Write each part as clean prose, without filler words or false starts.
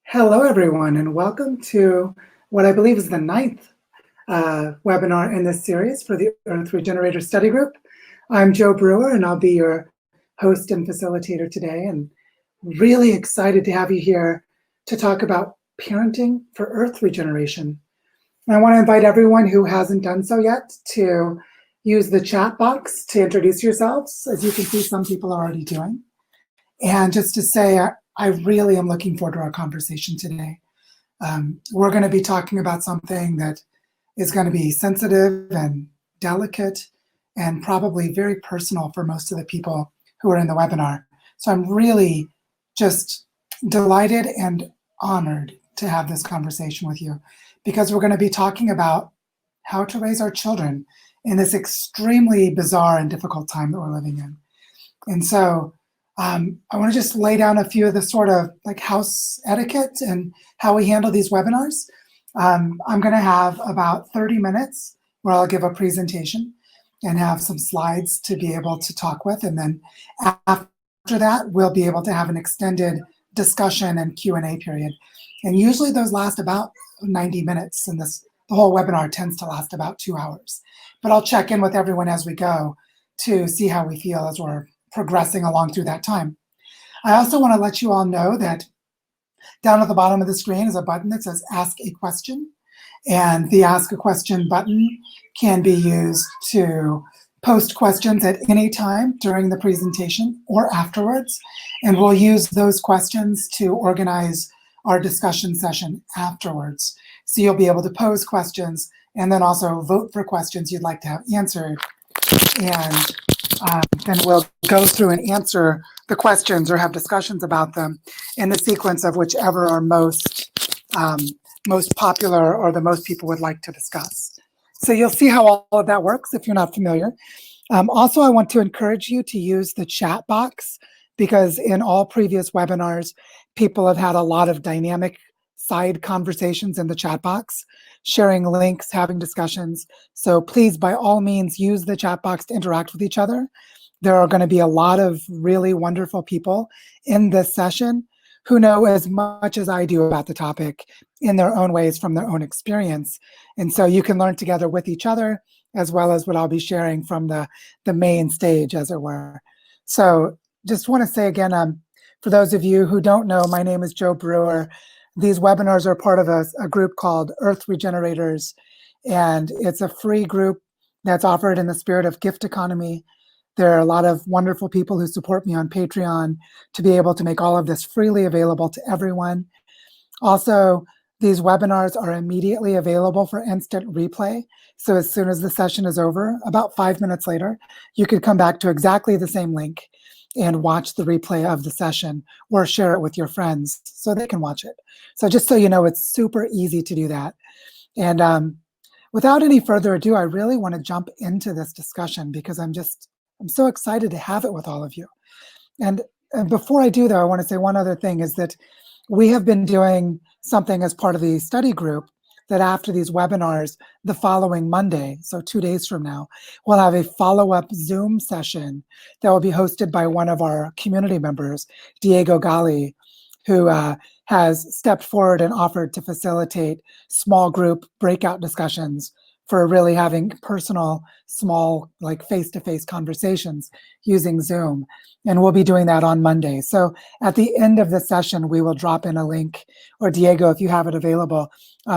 Hello, everyone, and welcome to what I believe is the ninth webinar in this series for the Earth Regenerator Study Group. I'm Joe Brewer, and I'll be your host and facilitator today, and really excited to have you here to talk about parenting for Earth regeneration. And I want to invite everyone who hasn't done so yet to use the chat box to introduce yourselves. As you can see, some people are already doing. And just to say, I really am looking forward to our conversation today. We're going to be talking about something that is going to be sensitive and delicate and probably very personal for most of the people who are in the webinar. So I'm really just delighted and honored to have this conversation with you, because we're going to be talking about how to raise our children in this extremely bizarre and difficult time that we're living in. And so I want to just lay down a few of the sort of like house etiquette and how we handle these webinars. I'm going to have about 30 minutes where I'll give a presentation and have some slides to be able to talk with. And then after that, we'll be able to have an extended discussion and Q&A period. And usually those last about 90 minutes, and the whole webinar tends to last about 2 hours. But I'll check in with everyone as we go to see how we feel as we're progressing along through that time. I also want to let you all know that down at the bottom of the screen is a button that says Ask a Question. And the Ask a Question button can be used to post questions at any time during the presentation or afterwards. And we'll use those questions to organize our discussion session afterwards. So you'll be able to pose questions and then also vote for questions you'd like to have answered. And then we'll go through and answer the questions or have discussions about them in the sequence of whichever are most popular or the most people would like to discuss. So you'll see how all of that works if you're not familiar. Also, I want to encourage you to use the chat box, because in all previous webinars, people have had a lot of dynamic side conversations in the chat box, sharing links, having discussions. So please, by all means, use the chat box to interact with each other. There are going to be a lot of really wonderful people in this session who know as much as I do about the topic in their own ways from their own experience. And so you can learn together with each other, as well as what I'll be sharing from the main stage, as it were. So just want to say again, for those of you who don't know, my name is Joe Brewer. These webinars are part of a group called Earth Regenerators, and it's a free group that's offered in the spirit of gift economy. There are a lot of wonderful people who support me on Patreon to be able to make all of this freely available to everyone. Also, these webinars are immediately available for instant replay. So as soon as the session is over, about 5 minutes later, you could come back to exactly the same link and watch the replay of the session or share it with your friends so they can watch it. So just so you know, it's super easy to do that. And without any further ado, I really want to jump into this discussion because I'm so excited to have it with all of you. And before I do, though, I want to say one other thing is that we have been doing something as part of the study group that after these webinars, the following Monday, so 2 days from now, we'll have a follow-up Zoom session that will be hosted by one of our community members, Diego Gali, who has stepped forward and offered to facilitate small group breakout discussions for really having personal, small, like face-to-face conversations using Zoom. And we'll be doing that on Monday. So at the end of the session, we will drop in a link, or Diego, if you have it available,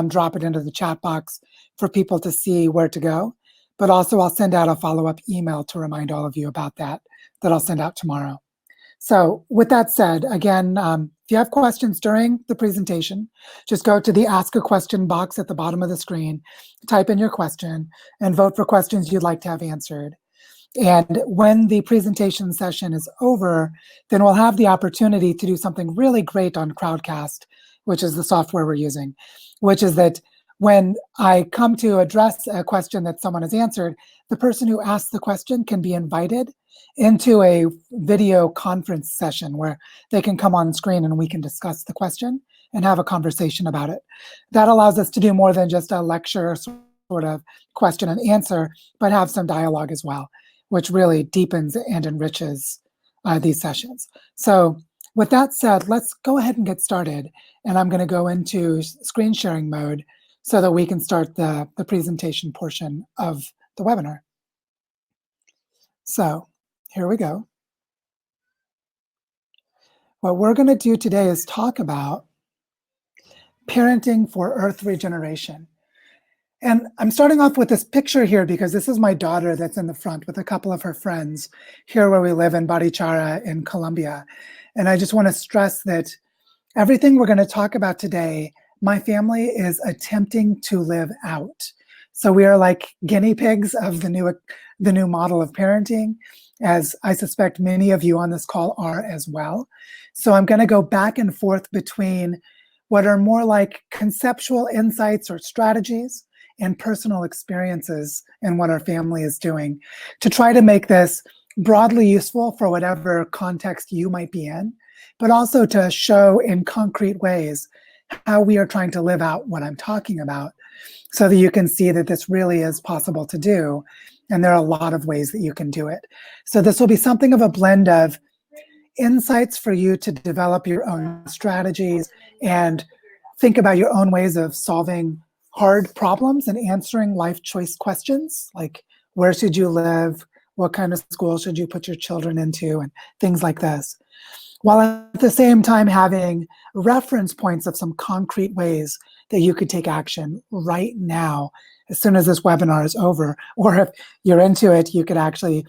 drop it into the chat box for people to see where to go. But also I'll send out a follow-up email to remind all of you about that I'll send out tomorrow. So with that said, again, if you have questions during the presentation, just go to the Ask a Question box at the bottom of the screen, type in your question, and vote for questions you'd like to have answered. And when the presentation session is over, then we'll have the opportunity to do something really great on Crowdcast, which is the software we're using, which is that when I come to address a question that someone has answered, the person who asked the question can be invited into a video conference session where they can come on screen and we can discuss the question and have a conversation about it. That allows us to do more than just a lecture sort of question and answer, but have some dialogue as well, which really deepens and enriches these sessions. So with that said, let's go ahead and get started. And I'm going to go into screen sharing mode so that we can start the presentation portion of the webinar. So here we go. What we're going to do today is talk about parenting for Earth regeneration. And I'm starting off with this picture here because this is my daughter that's in the front with a couple of her friends here where we live in Barichara in Colombia. And I just want to stress that everything we're going to talk about today, my family is attempting to live out. So we are like guinea pigs of the new model of parenting, as I suspect many of you on this call are as well. So I'm going to go back and forth between what are more like conceptual insights or strategies and personal experiences in what our family is doing to try to make this broadly useful for whatever context you might be in, but also to show in concrete ways how we are trying to live out what I'm talking about so that you can see that this really is possible to do. And there are a lot of ways that you can do it. So this will be something of a blend of insights for you to develop your own strategies and think about your own ways of solving hard problems and answering life choice questions, like where should you live, what kind of school should you put your children into, and things like this, while at the same time having reference points of some concrete ways that you could take action right now as soon as this webinar is over. Or if you're into it, you could actually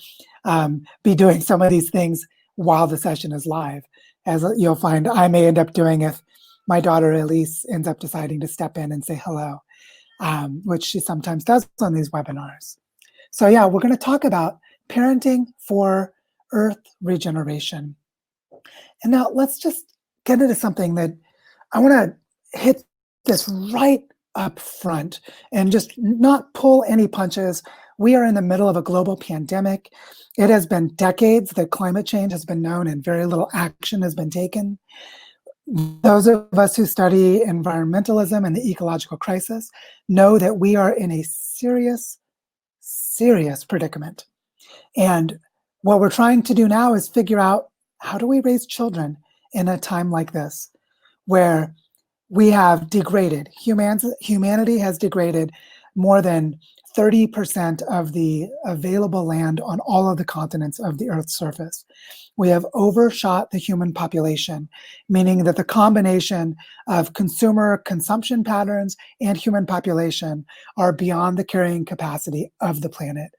be doing some of these things while the session is live. As you'll find, I may end up doing if my daughter Elise ends up deciding to step in and say hello, which she sometimes does on these webinars. So yeah, we're going to talk about parenting for Earth regeneration. And now let's just get into something that I want to hit this right up front and just not pull any punches. We are in the middle of a global pandemic. It has been decades that climate change has been known and very little action has been taken. Those of us who study environmentalism and the ecological crisis know that we are in a serious, serious predicament. And what we're trying to do now is figure out, how do we raise children in a time like this, where we have degraded, humanity has degraded more than 30% of the available land on all of the continents of the Earth's surface. We have overshot the human population, meaning that the combination of consumer consumption patterns and human population are beyond the carrying capacity of the planet.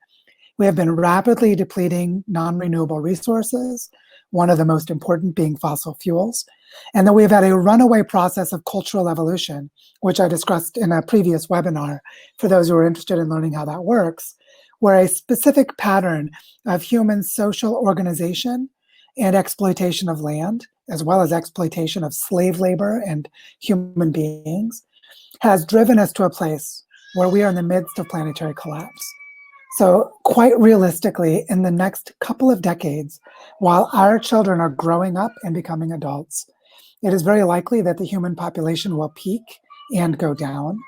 We have been rapidly depleting non-renewable resources, one of the most important being fossil fuels. And then we've had a runaway process of cultural evolution, which I discussed in a previous webinar for those who are interested in learning how that works, where a specific pattern of human social organization and exploitation of land, as well as exploitation of slave labor and human beings, has driven us to a place where we are in the midst of planetary collapse. So quite realistically, in the next couple of decades, while our children are growing up and becoming adults, it is very likely that the human population will peak and go down,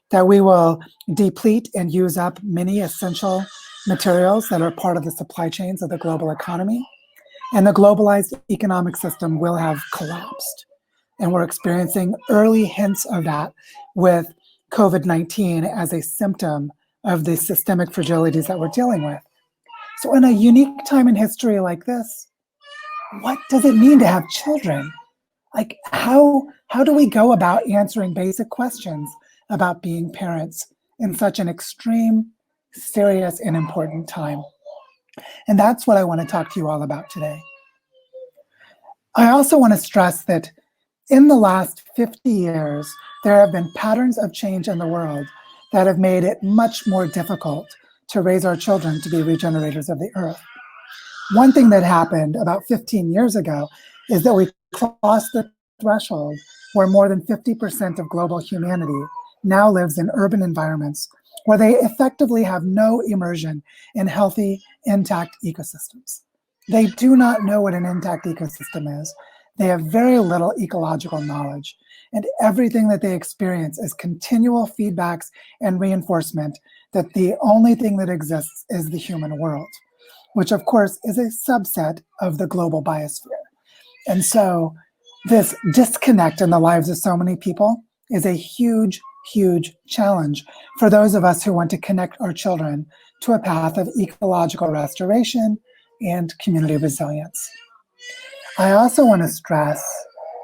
that we will deplete and use up many essential materials that are part of the supply chains of the global economy, and the globalized economic system will have collapsed. And we're experiencing early hints of that with COVID-19 as a symptom of the systemic fragilities that we're dealing with. So in a unique time in history like this, what does it mean to have children? Like, how do we go about answering basic questions about being parents in such an extreme, serious, and important time? And that's what I want to talk to you all about today. I also want to stress that in the last 50 years, there have been patterns of change in the world that have made it much more difficult to raise our children to be regenerators of the Earth. One thing that happened about 15 years ago is that we crossed the threshold where more than 50% of global humanity now lives in urban environments where they effectively have no immersion in healthy, intact ecosystems. They do not know what an intact ecosystem is. They have very little ecological knowledge, and everything that they experience is continual feedbacks and reinforcement that the only thing that exists is the human world, which of course is a subset of the global biosphere. And so this disconnect in the lives of so many people is a huge, huge challenge for those of us who want to connect our children to a path of ecological restoration and community resilience. I also want to stress,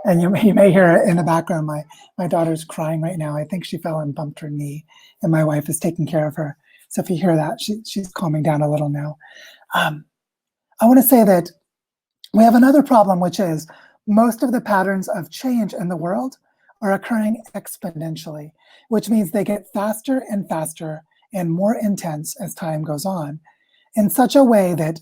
and you may hear it in the background, my daughter's crying right now. I think she fell and bumped her knee, and my wife is taking care of her. So if you hear that, she's calming down a little now. I want to say that we have another problem, which is most of the patterns of change in the world are occurring exponentially, which means they get faster and faster and more intense as time goes on, in such a way that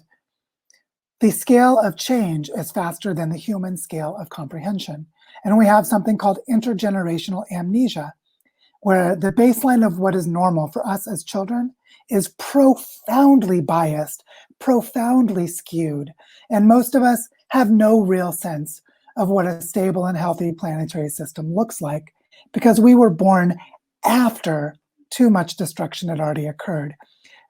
the scale of change is faster than the human scale of comprehension. And we have something called intergenerational amnesia, where the baseline of what is normal for us as children is profoundly biased, profoundly skewed. And most of us have no real sense of what a stable and healthy planetary system looks like, because we were born after too much destruction had already occurred.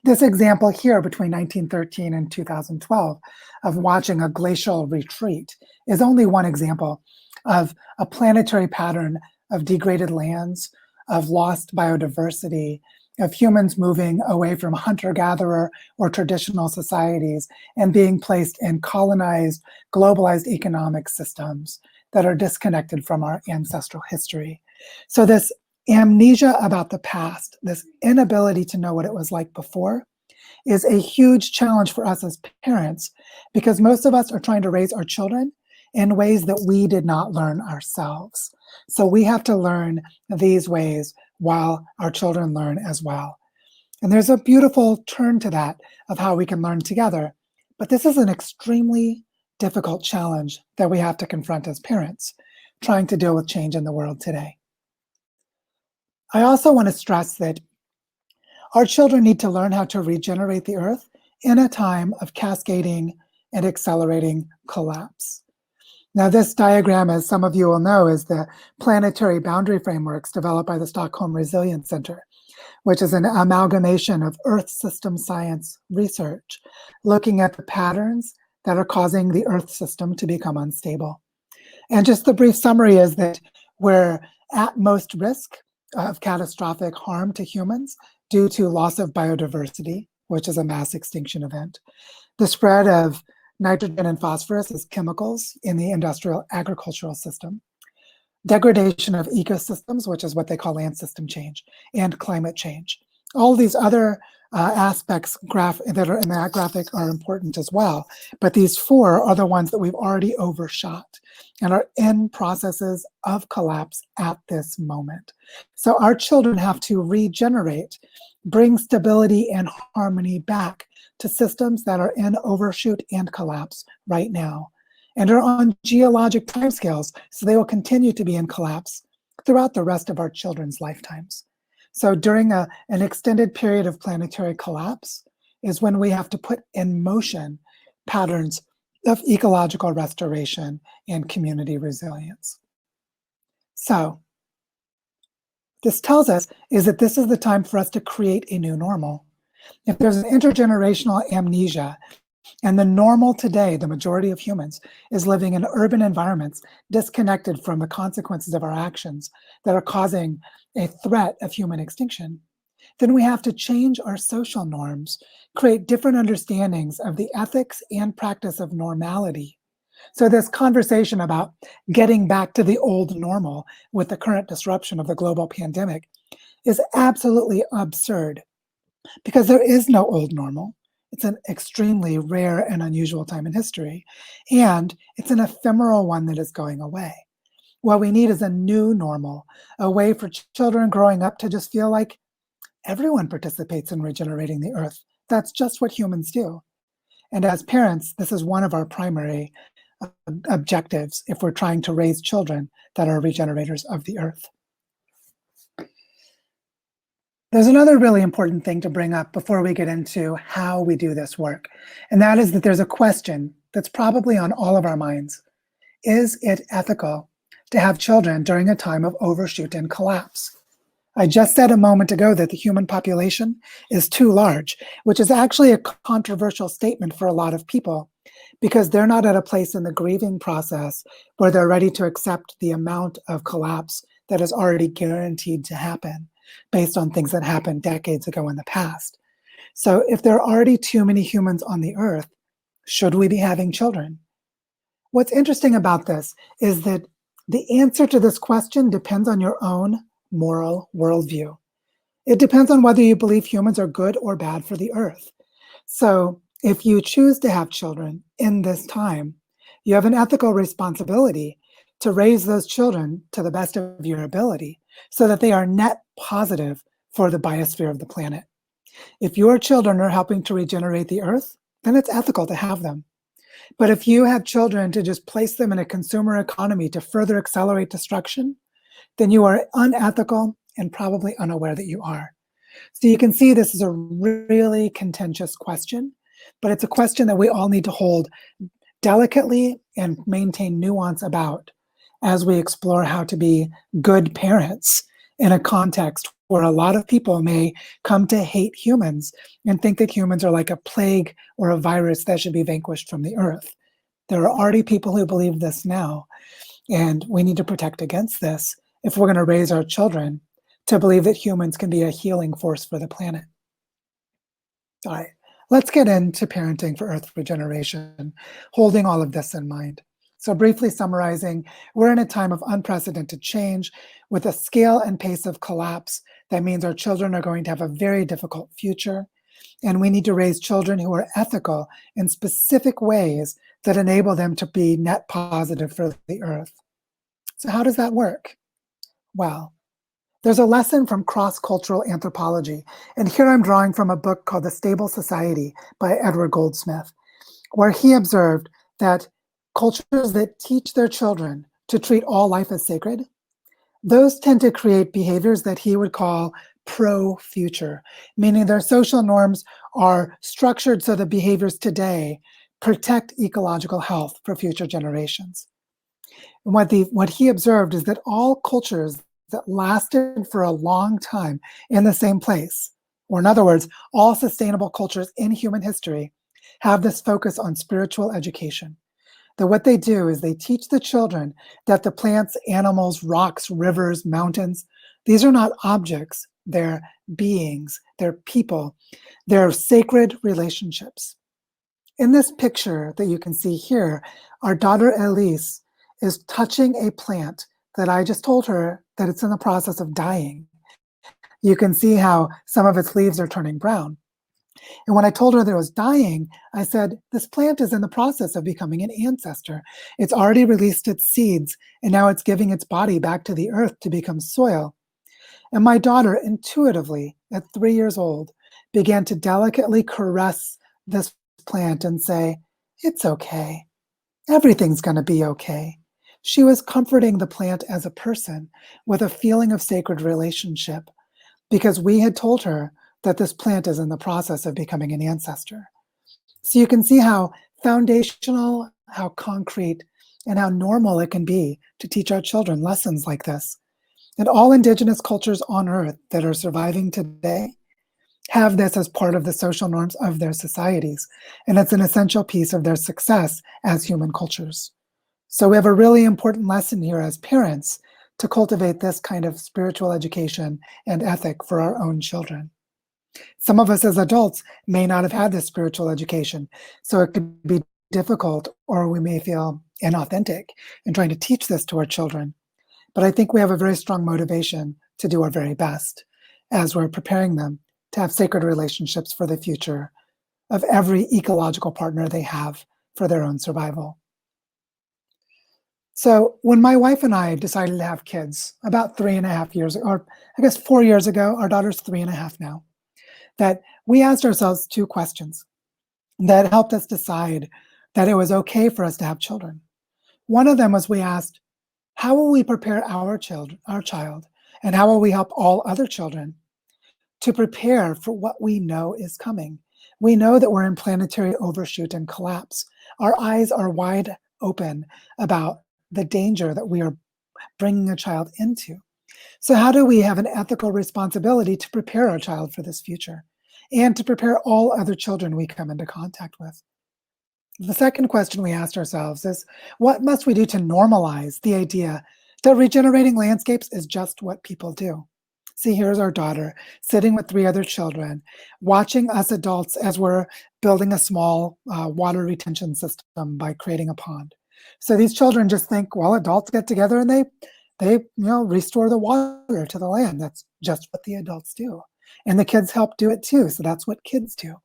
This example here between 1913 and 2012 of watching a glacial retreat is only one example of a planetary pattern of degraded lands, of lost biodiversity, of humans moving away from hunter-gatherer or traditional societies and being placed in colonized, globalized economic systems that are disconnected from our ancestral history. So this amnesia about the past, this inability to know what it was like before, is a huge challenge for us as parents, because most of us are trying to raise our children in ways that we did not learn ourselves. So we have to learn these ways while our children learn as well. And there's a beautiful turn to that of how we can learn together. But this is an extremely difficult challenge that we have to confront as parents, trying to deal with change in the world today. I also want to stress that our children need to learn how to regenerate the earth in a time of cascading and accelerating collapse. Now, this diagram, as some of you will know, is the planetary boundary frameworks developed by the Stockholm Resilience Center, which is an amalgamation of Earth system science research, looking at the patterns that are causing the Earth system to become unstable. And just the brief summary is that we're at most risk of catastrophic harm to humans due to loss of biodiversity, which is a mass extinction event, the spread of nitrogen and phosphorus as chemicals in the industrial agricultural system, degradation of ecosystems, which is what they call land system change, and climate change. All these other aspects that are in that graphic are important as well, but these four are the ones that we've already overshot and are in processes of collapse at this moment. So our children have to regenerate, bring stability and harmony back to systems that are in overshoot and collapse right now, and are on geologic timescales, so they will continue to be in collapse throughout the rest of our children's lifetimes. So during an extended period of planetary collapse is when we have to put in motion patterns of ecological restoration and community resilience. So this tells us is that this is the time for us to create a new normal. If there's an intergenerational amnesia, and the normal today, the majority of humans, is living in urban environments disconnected from the consequences of our actions that are causing a threat of human extinction, then we have to change our social norms, create different understandings of the ethics and practice of normality. So this conversation about getting back to the old normal with the current disruption of the global pandemic is absolutely absurd, because there is no old normal. It's an extremely rare and unusual time in history, and it's an ephemeral one that is going away. What we need is a new normal, a way for children growing up to just feel like everyone participates in regenerating the earth. That's just what humans do. And as parents, this is one of our primary objectives if we're trying to raise children that are regenerators of the earth. There's another really important thing to bring up before we get into how we do this work, and that is that there's a question that's probably on all of our minds. Is it ethical to have children during a time of overshoot and collapse? I just said a moment ago that the human population is too large, which is actually a controversial statement for a lot of people, because they're not at a place in the grieving process where they're ready to accept the amount of collapse that is already guaranteed to happen based on things that happened decades ago in the past. So if there are already too many humans on the earth, should we be having children? What's interesting about this is that the answer to this question depends on your own moral worldview. It depends on whether you believe humans are good or bad for the earth. So if you choose to have children in this time, you have an ethical responsibility to raise those children to the best of your ability so that they are net positive for the biosphere of the planet. If your children are helping to regenerate the earth, then it's ethical to have them. But if you have children to just place them in a consumer economy to further accelerate destruction, then you are unethical and probably unaware that you are. So you can see this is a really contentious question, but it's a question that we all need to hold delicately and maintain nuance about as we explore how to be good parents in a context where a lot of people may come to hate humans and think that humans are like a plague or a virus that should be vanquished from the earth. There are already people who believe this now, and we need to protect against this if we're going to raise our children to believe that humans can be a healing force for the planet. All right, let's get into parenting for Earth regeneration, holding all of this in mind. So briefly summarizing, we're in a time of unprecedented change with a scale and pace of collapse that means our children are going to have a very difficult future, and we need to raise children who are ethical in specific ways that enable them to be net positive for the Earth. So how does that work? Well, there's a lesson from cross-cultural anthropology, and here I'm drawing from a book called The Stable Society by Edward Goldsmith, where he observed that cultures that teach their children to treat all life as sacred, those tend to create behaviors that he would call pro-future, meaning their social norms are structured so that behaviors today protect ecological health for future generations. And what he observed is that all cultures that lasted for a long time in the same place, or in other words, all sustainable cultures in human history, have this focus on spiritual education. That what they do is they teach the children that the plants, animals, rocks, rivers, mountains, these are not objects, they're beings, they're people, they're sacred relationships. In this picture that you can see here, our daughter Elise is touching a plant that I just told her that it's in the process of dying. You can see how some of its leaves are turning brown. And when I told her that it was dying, I said, this plant is in the process of becoming an ancestor. It's already released its seeds, and now it's giving its body back to the earth to become soil. And my daughter intuitively, at 3 years old, began to delicately caress this plant and say, it's okay. Everything's going to be okay. She was comforting the plant as a person with a feeling of sacred relationship because we had told her that this plant is in the process of becoming an ancestor. So you can see how foundational, how concrete, and how normal it can be to teach our children lessons like this. And all indigenous cultures on Earth that are surviving today have this as part of the social norms of their societies, and it's an essential piece of their success as human cultures. So we have a really important lesson here as parents to cultivate this kind of spiritual education and ethic for our own children. Some of us as adults may not have had this spiritual education, so it could be difficult, or we may feel inauthentic in trying to teach this to our children. But I think we have a very strong motivation to do our very best as we're preparing them to have sacred relationships for the future of every ecological partner they have for their own survival. So when my wife and I decided to have kids about 3.5 years, or I guess 4 years ago, our daughter's 3.5 now, that we asked ourselves 2 questions that helped us decide that it was okay for us to have children. One of them was we asked, how will we prepare our child, and how will we help all other children to prepare for what we know is coming? We know that we're in planetary overshoot and collapse. Our eyes are wide open about the danger that we are bringing a child into. So how do we have an ethical responsibility to prepare our child for this future and to prepare all other children we come into contact with? The second question we asked ourselves is, what must we do to normalize the idea that regenerating landscapes is just what people do? See, here's our daughter sitting with 3 other children, watching us adults as we're building a small water retention system by creating a pond. So these children just think, well, adults get together and they restore the water to the land. That's just what the adults do. And the kids help do it too. So that's what kids do.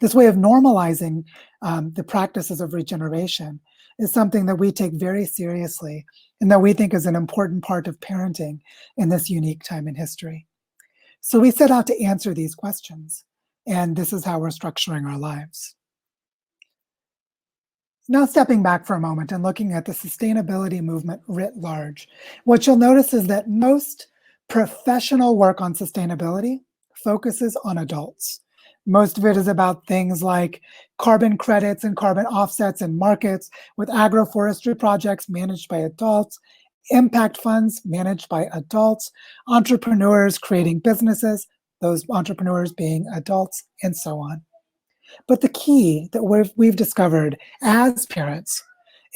This way of normalizing the practices of regeneration is something that we take very seriously and that we think is an important part of parenting in this unique time in history. So we set out to answer these questions, and this is how we're structuring our lives. Now stepping back for a moment and looking at the sustainability movement writ large, what you'll notice is that most professional work on sustainability focuses on adults. Most of it is about things like carbon credits and carbon offsets in markets with agroforestry projects managed by adults, impact funds managed by adults, entrepreneurs creating businesses, those entrepreneurs being adults, and so on. But the key that we've discovered as parents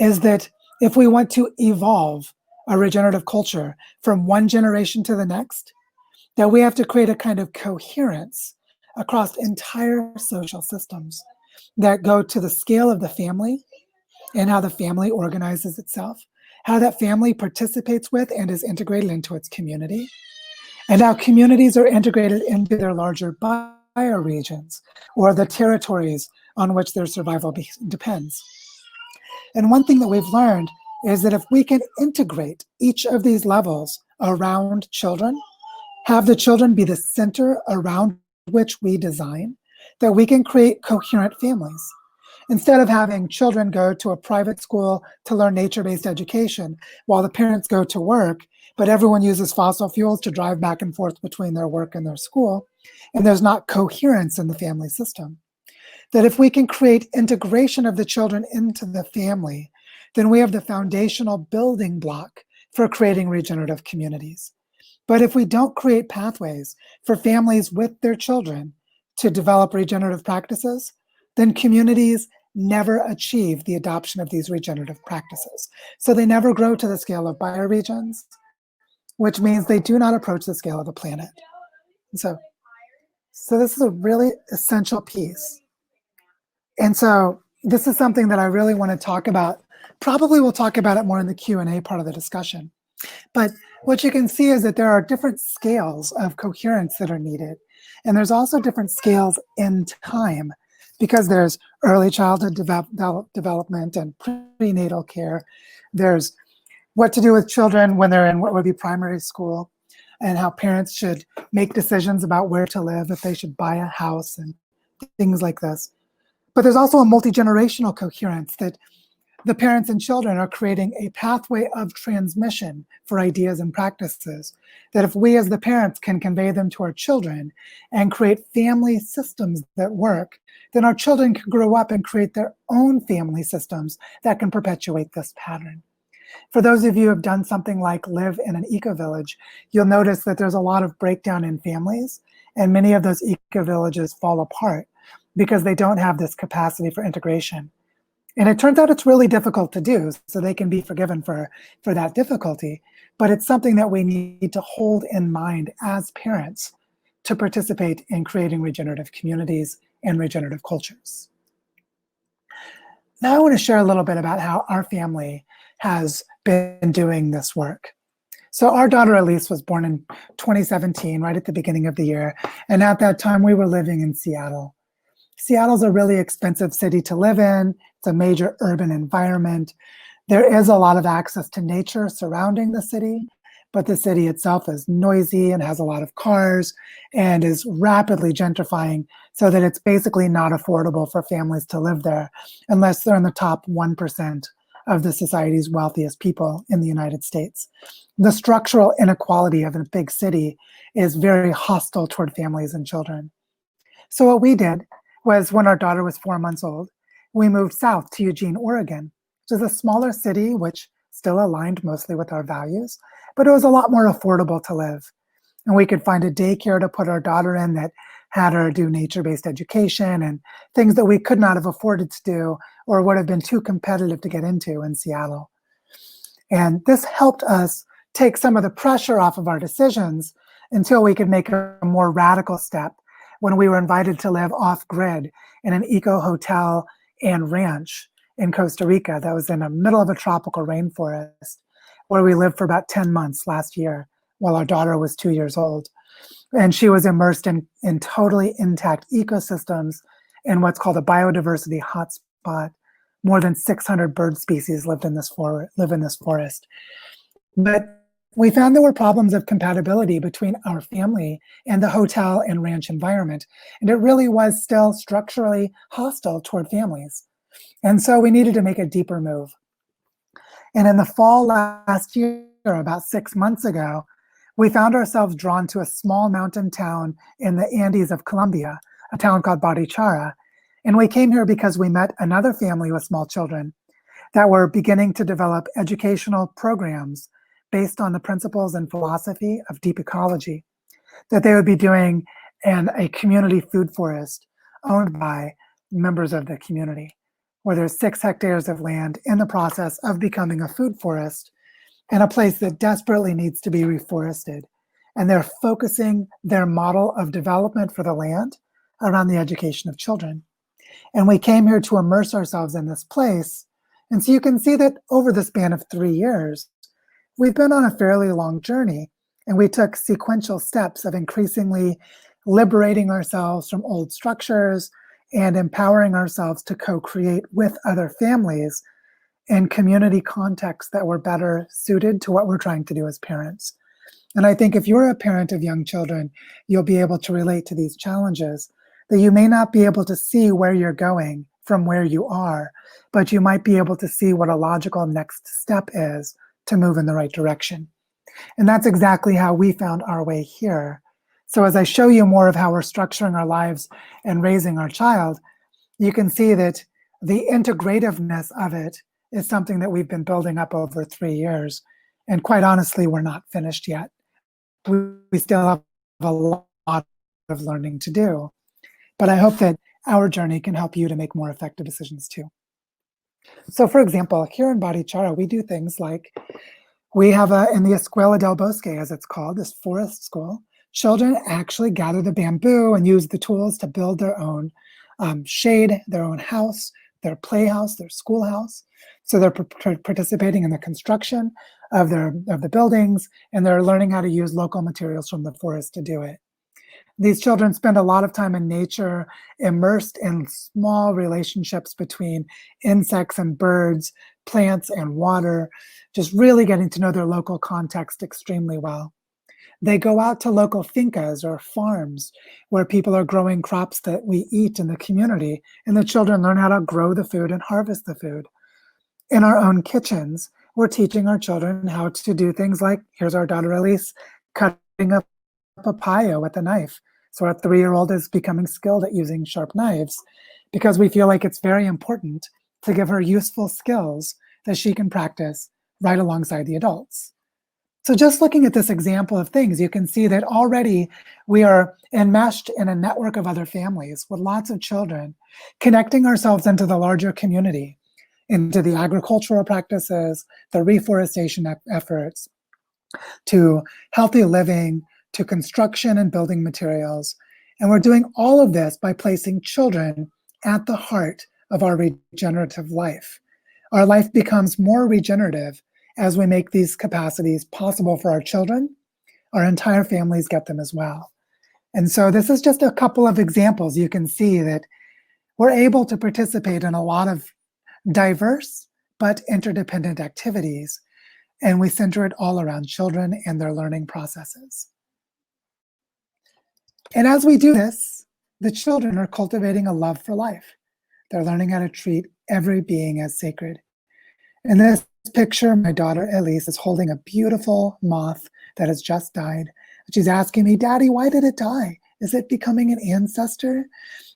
is that if we want to evolve a regenerative culture from one generation to the next, that we have to create a kind of coherence across entire social systems that go to the scale of the family and how the family organizes itself, how that family participates with and is integrated into its community, and how communities are integrated into their larger bioregions or the territories on which their survival depends. And one thing that we've learned is that if we can integrate each of these levels around children, have the children be the center around which we design, that we can create coherent families. Instead of having children go to a private school to learn nature-based education while the parents go to work, but everyone uses fossil fuels to drive back and forth between their work and their school, and there's not coherence in the family system. That if we can create integration of the children into the family, then we have the foundational building block for creating regenerative communities. But if we don't create pathways for families with their children to develop regenerative practices, then communities never achieve the adoption of these regenerative practices. So they never grow to the scale of bioregions, which means they do not approach the scale of the planet. So this is a really essential piece. And so this is something that I really want to talk about. Probably we'll talk about it more in the Q&A part of the discussion. But what you can see is that there are different scales of coherence that are needed. And there's also different scales in time, because there's early childhood development and prenatal care. There's what to do with children when they're in what would be primary school, and how parents should make decisions about where to live, if they should buy a house and things like this. But there's also a multi-generational coherence that the parents and children are creating a pathway of transmission for ideas and practices, that if we as the parents can convey them to our children and create family systems that work, then our children can grow up and create their own family systems that can perpetuate this pattern. For those of you who have done something like live in an eco-village, you'll notice that there's a lot of breakdown in families, and many of those eco-villages fall apart because they don't have this capacity for integration. And it turns out it's really difficult to do, so they can be forgiven for that difficulty. But it's something that we need to hold in mind as parents to participate in creating regenerative communities and regenerative cultures. Now I want to share a little bit about how our family has been doing this work. So our daughter Elise was born in 2017, right at the beginning of the year. And at that time, we were living in Seattle. Seattle's a really expensive city to live in. It's a major urban environment. There is a lot of access to nature surrounding the city, but the city itself is noisy and has a lot of cars and is rapidly gentrifying, so that it's basically not affordable for families to live there unless they're in the top 1% of the society's wealthiest people in the United States. The structural inequality of a big city is very hostile toward families and children. So what we did was, when our daughter was 4 months old, we moved south to Eugene, Oregon, which is a smaller city, which still aligned mostly with our values, but it was a lot more affordable to live. And we could find a daycare to put our daughter in that had her do nature-based education and things that we could not have afforded to do or would have been too competitive to get into in Seattle. And this helped us take some of the pressure off of our decisions until we could make a more radical step when we were invited to live off-grid in an eco hotel and ranch in Costa Rica that was in the middle of a tropical rainforest, where we lived for about 10 months last year while our daughter was 2 years old. And she was immersed in totally intact ecosystems in what's called a biodiversity hotspot. More than 600 bird species live in this forest. But we found there were problems of compatibility between our family and the hotel and ranch environment. And it really was still structurally hostile toward families. And so we needed to make a deeper move. And in the fall last year, about 6 months ago, we found ourselves drawn to a small mountain town in the Andes of Colombia, a town called Barichara. And we came here because we met another family with small children that were beginning to develop educational programs based on the principles and philosophy of deep ecology that they would be doing in a community food forest owned by members of the community, where there's 6 hectares of land in the process of becoming a food forest and a place that desperately needs to be reforested. And they're focusing their model of development for the land around the education of children. And we came here to immerse ourselves in this place. And so you can see that over the span of 3 years, we've been on a fairly long journey, and we took sequential steps of increasingly liberating ourselves from old structures and empowering ourselves to co-create with other families in community contexts that were better suited to what we're trying to do as parents. And I think if you're a parent of young children, you'll be able to relate to these challenges, that you may not be able to see where you're going from where you are, but you might be able to see what a logical next step is to move in the right direction. And that's exactly how we found our way here. So as I show you more of how we're structuring our lives and raising our child, you can see that the integrativeness of it is something that we've been building up over 3 years. And quite honestly, we're not finished yet. We still have a lot of learning to do. But I hope that our journey can help you to make more effective decisions too. So for example, here in Barichara, we do things like we have in the Escuela del Bosque, as it's called, this forest school, children actually gather the bamboo and use the tools to build their own shade, their own house, their playhouse, their schoolhouse. So they're participating in the construction of the buildings, and they're learning how to use local materials from the forest to do it. These children spend a lot of time in nature, immersed in small relationships between insects and birds, plants and water, just really getting to know their local context extremely well. They go out to local fincas or farms where people are growing crops that we eat in the community, and the children learn how to grow the food and harvest the food. In our own kitchens, we're teaching our children how to do things like, here's our daughter Elise, cutting up papaya with a knife. So our 3-year-old is becoming skilled at using sharp knives because we feel like it's very important to give her useful skills that she can practice right alongside the adults. So just looking at this example of things, you can see that already we are enmeshed in a network of other families with lots of children, connecting ourselves into the larger community, into the agricultural practices, the reforestation efforts, to healthy living, to construction and building materials. And we're doing all of this by placing children at the heart of our regenerative life. Our life becomes more regenerative as we make these capacities possible for our children. Our entire families get them as well. And so this is just a couple of examples. You can see that we're able to participate in a lot of diverse but interdependent activities, and we center it all around children and their learning processes. And as we do this, the children are cultivating a love for life. They're learning how to treat every being as sacred. In this picture, my daughter Elise is holding a beautiful moth that has just died. She's asking me, Daddy, why did it die? Is it becoming an ancestor?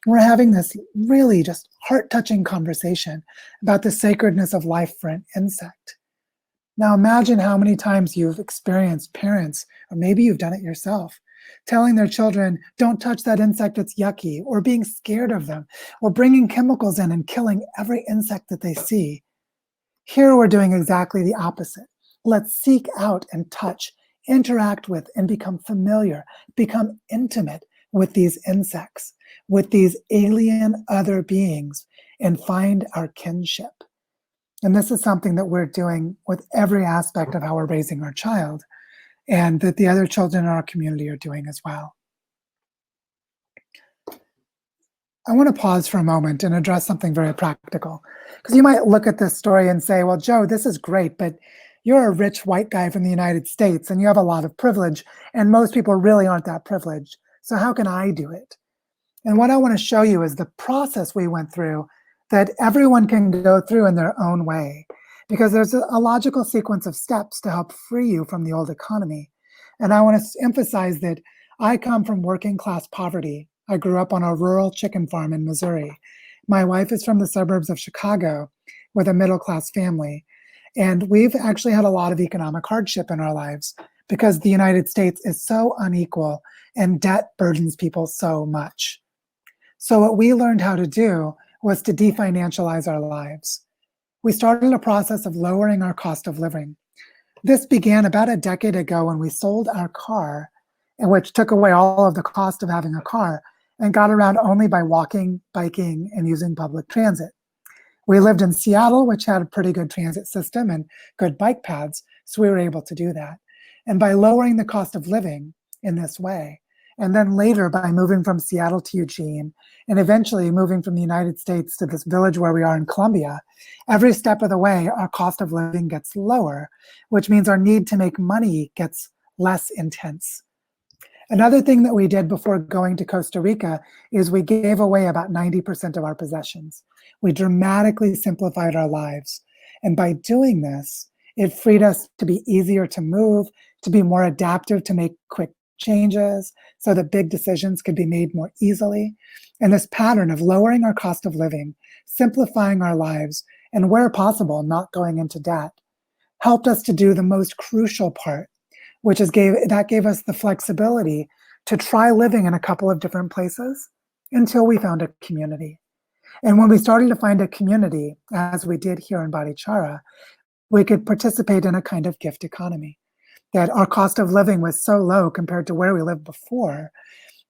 We're having this really just heart-touching conversation about the sacredness of life for an insect. Now imagine how many times you've experienced parents, or maybe you've done it yourself, telling their children, don't touch that insect, it's yucky, or being scared of them, or bringing chemicals in and killing every insect that they see. Here we're doing exactly the opposite. Let's seek out and touch, interact with, and become familiar, become intimate with these insects, with these alien other beings, and find our kinship. And this is something that we're doing with every aspect of how we're raising our child, and that the other children in our community are doing as well. I want to pause for a moment and address something very practical. Because you might look at this story and say, well, Joe, this is great, but you're a rich white guy from the United States and you have a lot of privilege, and most people really aren't that privileged. So how can I do it? And what I want to show you is the process we went through that everyone can go through in their own way, because there's a logical sequence of steps to help free you from the old economy. And I want to emphasize that I come from working class poverty. I grew up on a rural chicken farm in Missouri. My wife is from the suburbs of Chicago with a middle class family. And we've actually had a lot of economic hardship in our lives because the United States is so unequal and debt burdens people so much. So what we learned how to do was to definancialize our lives. We started a process of lowering our cost of living. This began about a decade ago when we sold our car, which took away all of the cost of having a car, and got around only by walking, biking, and using public transit. We lived in Seattle, which had a pretty good transit system and good bike paths, so we were able to do that. And by lowering the cost of living in this way, and then later by moving from Seattle to Eugene, and eventually moving from the United States to this village where we are in Columbia, every step of the way, our cost of living gets lower, which means our need to make money gets less intense. Another thing that we did before going to Costa Rica is we gave away about 90% of our possessions. We dramatically simplified our lives. And by doing this, it freed us to be easier to move, to be more adaptive, to make quick changes so that big decisions could be made more easily. And this pattern of lowering our cost of living, simplifying our lives, and where possible, not going into debt, helped us to do the most crucial part, which is gave us the flexibility to try living in a couple of different places until we found a community. And when we started to find a community, as we did here in Barichara, we could participate in a kind of gift economy, that our cost of living was so low compared to where we lived before,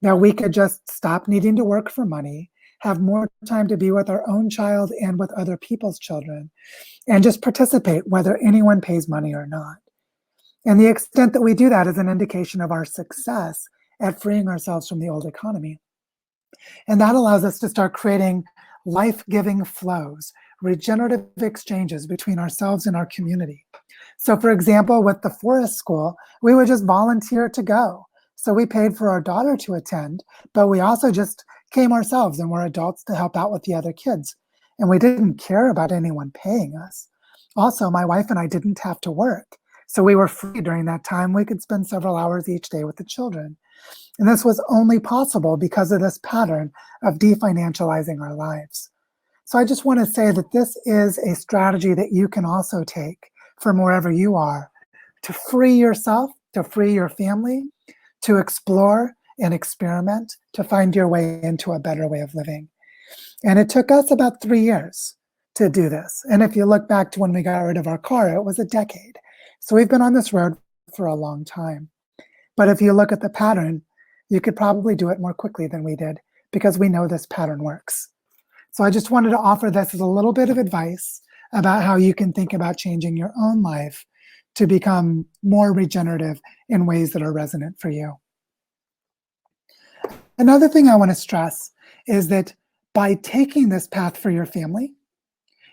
that we could just stop needing to work for money, have more time to be with our own child and with other people's children, and just participate whether anyone pays money or not. And the extent that we do that is an indication of our success at freeing ourselves from the old economy. And that allows us to start creating life-giving flows, regenerative exchanges between ourselves and our community. So for example, with the forest school, we would just volunteer to go. So we paid for our daughter to attend, but we also just came ourselves and were adults to help out with the other kids. And we didn't care about anyone paying us. Also, my wife and I didn't have to work. So we were free during that time. We could spend several hours each day with the children. And this was only possible because of this pattern of definancializing our lives. So I just want to say that this is a strategy that you can also take from wherever you are to free yourself, to free your family, to explore and experiment, to find your way into a better way of living. And it took us about 3 years to do this. And if you look back to when we got rid of our car, it was a decade. So we've been on this road for a long time. But if you look at the pattern, you could probably do it more quickly than we did because we know this pattern works. So I just wanted to offer this as a little bit of advice about how you can think about changing your own life to become more regenerative in ways that are resonant for you. Another thing I want to stress is that by taking this path for your family,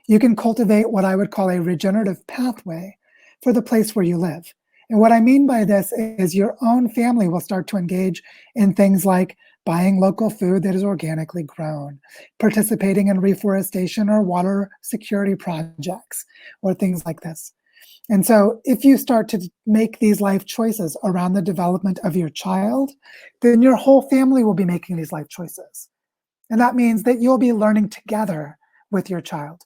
you can cultivate what I would call a regenerative pathway for the place where you live. And what I mean by this is your own family will start to engage in things like buying local food that is organically grown, participating in reforestation or water security projects, or things like this. And so if you start to make these life choices around the development of your child, then your whole family will be making these life choices. And that means that you'll be learning together with your child.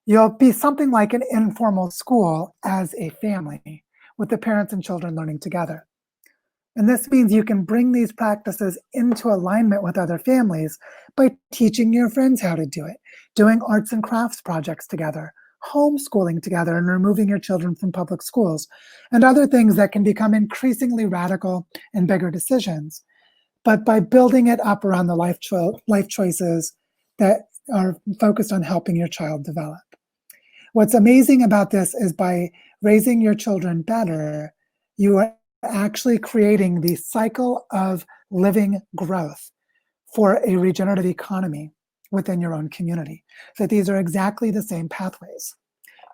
You'll be something like an informal school as a family, with the parents and children learning together. And this means you can bring these practices into alignment with other families by teaching your friends how to do it, doing arts and crafts projects together, homeschooling together, and removing your children from public schools, and other things that can become increasingly radical and bigger decisions. But by building it up around the life choices that are focused on helping your child develop. What's amazing about this is by raising your children better, you are actually creating the cycle of living growth for a regenerative economy within your own community. So these are exactly the same pathways.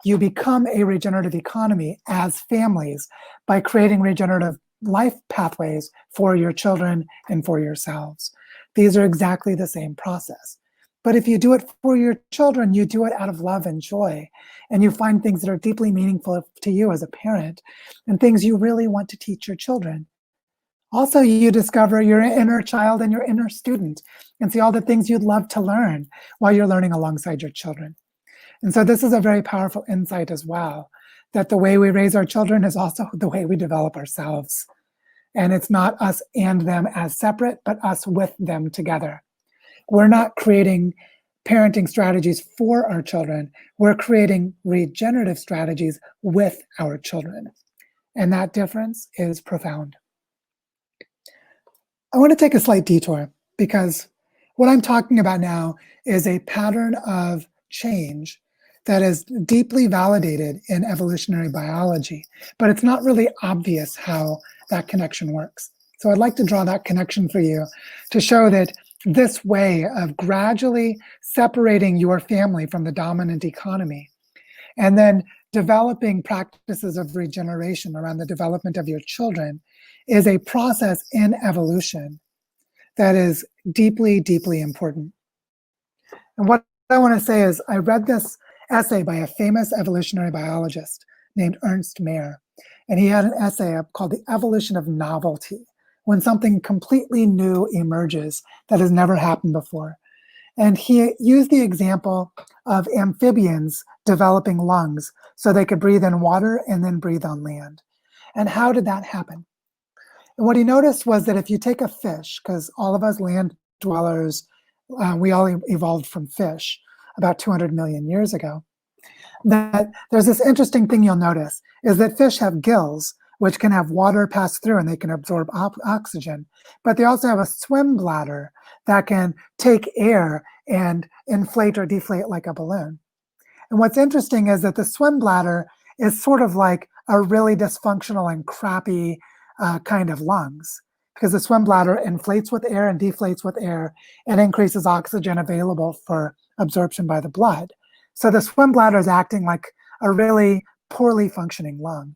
You become a regenerative economy as families by creating regenerative life pathways for your children and for yourselves. These are exactly the same process. But if you do it for your children, you do it out of love and joy, and you find things that are deeply meaningful to you as a parent and things you really want to teach your children. Also, you discover your inner child and your inner student and see all the things you'd love to learn while you're learning alongside your children. And so this is a very powerful insight as well, that the way we raise our children is also the way we develop ourselves. And it's not us and them as separate, but us with them together. We're not creating parenting strategies for our children. We're creating regenerative strategies with our children. And that difference is profound. I want to take a slight detour because what I'm talking about now is a pattern of change that is deeply validated in evolutionary biology, but it's not really obvious how that connection works. So I'd like to draw that connection for you to show that this way of gradually separating your family from the dominant economy and then developing practices of regeneration around the development of your children is a process in evolution that is deeply, deeply important. And what I want to say is I read this essay by a famous evolutionary biologist named Ernst Mayr, and he had an essay called The Evolution of Novelty, when something completely new emerges that has never happened before. And he used the example of amphibians developing lungs so they could breathe in water and then breathe on land. And how did that happen? And what he noticed was that if you take a fish, because all of us land dwellers, we all evolved from fish about 200 million years ago, that there's this interesting thing you'll notice is that fish have gills, which can have water pass through and they can absorb oxygen. But they also have a swim bladder that can take air and inflate or deflate like a balloon. And what's interesting is that the swim bladder is sort of like a really dysfunctional and crappy kind of lungs, because the swim bladder inflates with air and deflates with air and increases oxygen available for absorption by the blood. So the swim bladder is acting like a really poorly functioning lung.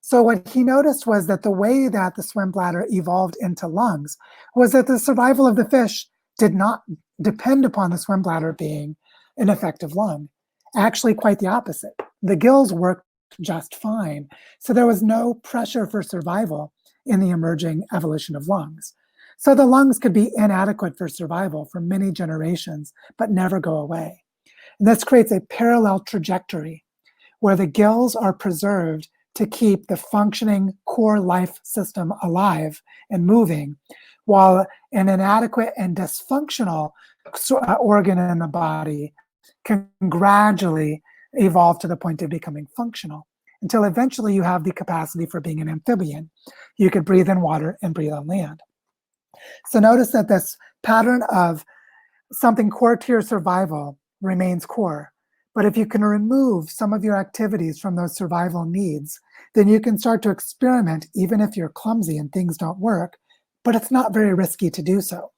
So what he noticed was that the way that the swim bladder evolved into lungs was that the survival of the fish did not depend upon the swim bladder being an effective lung. Actually, quite the opposite. The gills worked just fine. So there was no pressure for survival in the emerging evolution of lungs. So the lungs could be inadequate for survival for many generations, but never go away. And this creates a parallel trajectory where the gills are preserved to keep the functioning core life system alive and moving, while an inadequate and dysfunctional organ in the body can gradually evolve to the point of becoming functional until eventually you have the capacity for being an amphibian. You could breathe in water and breathe on land. So notice that this pattern of something core to your survival remains core. But if you can remove some of your activities from those survival needs, then you can start to experiment even if you're clumsy and things don't work, but it's not very risky to do so.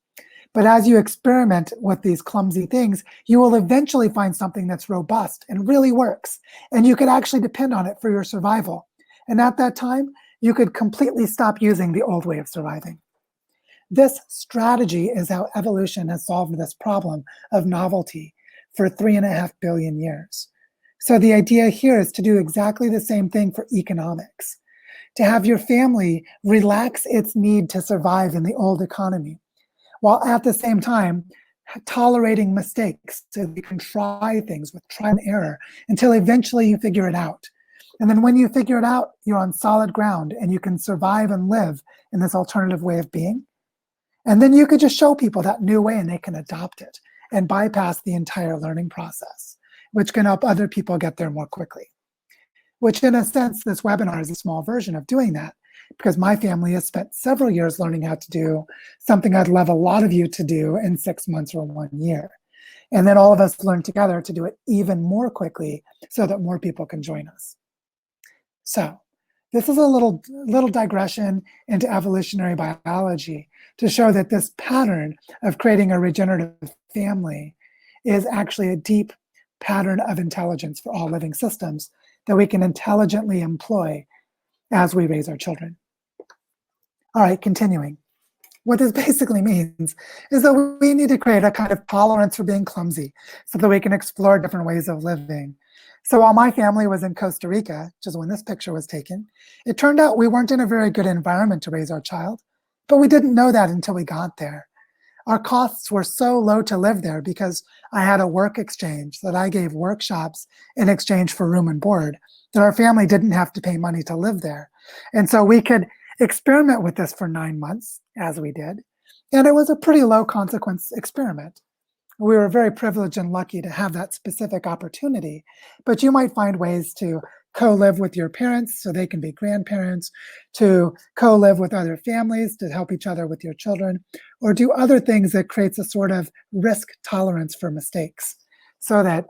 But as you experiment with these clumsy things, you will eventually find something that's robust and really works, and you could actually depend on it for your survival. And at that time, you could completely stop using the old way of surviving. This strategy is how evolution has solved this problem of novelty for 3.5 billion years. So the idea here is to do exactly the same thing for economics, to have your family relax its need to survive in the old economy, while at the same time tolerating mistakes so you can try things with trial and error until eventually you figure it out. And then when you figure it out, you're on solid ground and you can survive and live in this alternative way of being. And then you could just show people that new way and they can adopt it and bypass the entire learning process, which can help other people get there more quickly. Which in a sense, this webinar is a small version of doing that, because my family has spent several years learning how to do something I'd love a lot of you to do in 6 months or 1 year. And then all of us learn together to do it even more quickly so that more people can join us. So this is a little digression into evolutionary biology to show that this pattern of creating a regenerative family is actually a deep pattern of intelligence for all living systems that we can intelligently employ as we raise our children. All right, continuing. What this basically means is that we need to create a kind of tolerance for being clumsy so that we can explore different ways of living. So while my family was in Costa Rica, which is when this picture was taken, it turned out we weren't in a very good environment to raise our child, but we didn't know that until we got there. Our costs were so low to live there because I had a work exchange that I gave workshops in exchange for room and board, that our family didn't have to pay money to live there. And so we could experiment with this for 9 months, as we did. And it was a pretty low consequence experiment. We were very privileged and lucky to have that specific opportunity, but you might find ways to co-live with your parents so they can be grandparents, to co-live with other families to help each other with your children, or do other things that creates a sort of risk tolerance for mistakes so that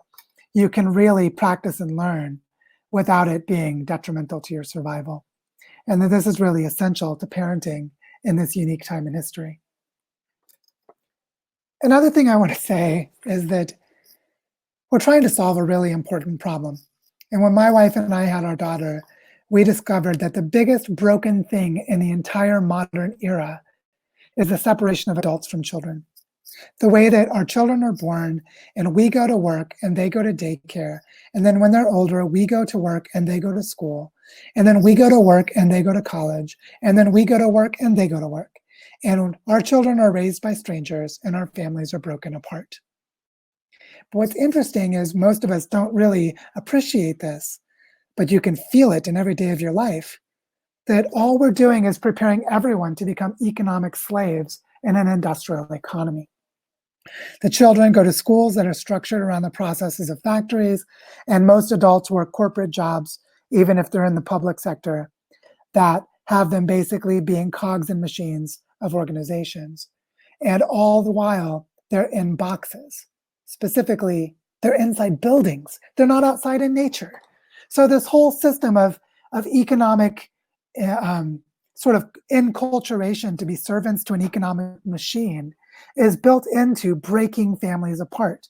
you can really practice and learn without it being detrimental to your survival. And that this is really essential to parenting in this unique time in history. Another thing I want to say is that we're trying to solve a really important problem. And when my wife and I had our daughter, we discovered that the biggest broken thing in the entire modern era is the separation of adults from children. The way that our children are born and we go to work and they go to daycare. And then when they're older, we go to work and they go to school. And then we go to work and they go to college. And then we go to work and they go to work. And our children are raised by strangers and our families are broken apart. But what's interesting is most of us don't really appreciate this, but you can feel it in every day of your life, that all we're doing is preparing everyone to become economic slaves in an industrial economy. The children go to schools that are structured around the processes of factories, and most adults work corporate jobs, even if they're in the public sector, that have them basically being cogs and machines of organizations. And all the while, they're in boxes. Specifically, they're inside buildings. They're not outside in nature. So this whole system of economic sort of enculturation to be servants to an economic machine is built into breaking families apart.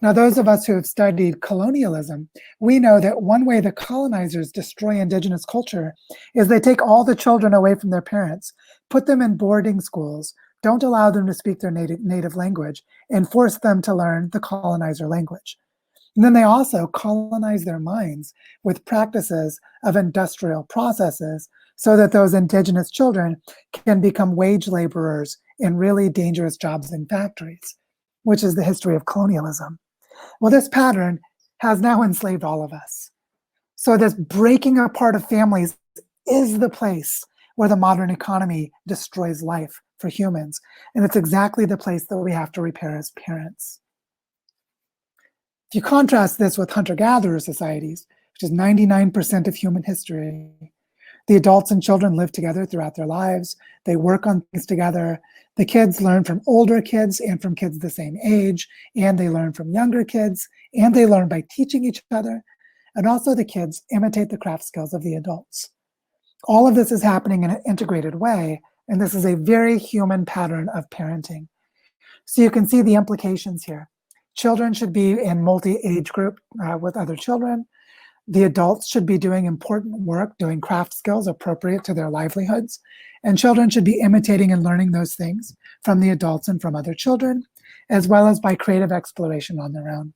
Now, those of us who have studied colonialism, we know that one way the colonizers destroy indigenous culture is they take all the children away from their parents, put them in boarding schools, don't allow them to speak their native language, and force them to learn the colonizer language. And then they also colonize their minds with practices of industrial processes so that those indigenous children can become wage laborers in really dangerous jobs in factories, which is the history of colonialism. Well, this pattern has now enslaved all of us. So this breaking apart of families is the place where the modern economy destroys life for humans. And it's exactly the place that we have to repair as parents. If you contrast this with hunter-gatherer societies, which is 99% of human history, the adults and children live together throughout their lives. They work on things together. The kids learn from older kids and from kids the same age, and they learn from younger kids, and they learn by teaching each other. And also the kids imitate the craft skills of the adults. All of this is happening in an integrated way, and this is a very human pattern of parenting. So you can see the implications here. Children should be in multi-age group with other children. The adults should be doing important work, doing craft skills appropriate to their livelihoods. And children should be imitating and learning those things from the adults and from other children, as well as by creative exploration on their own.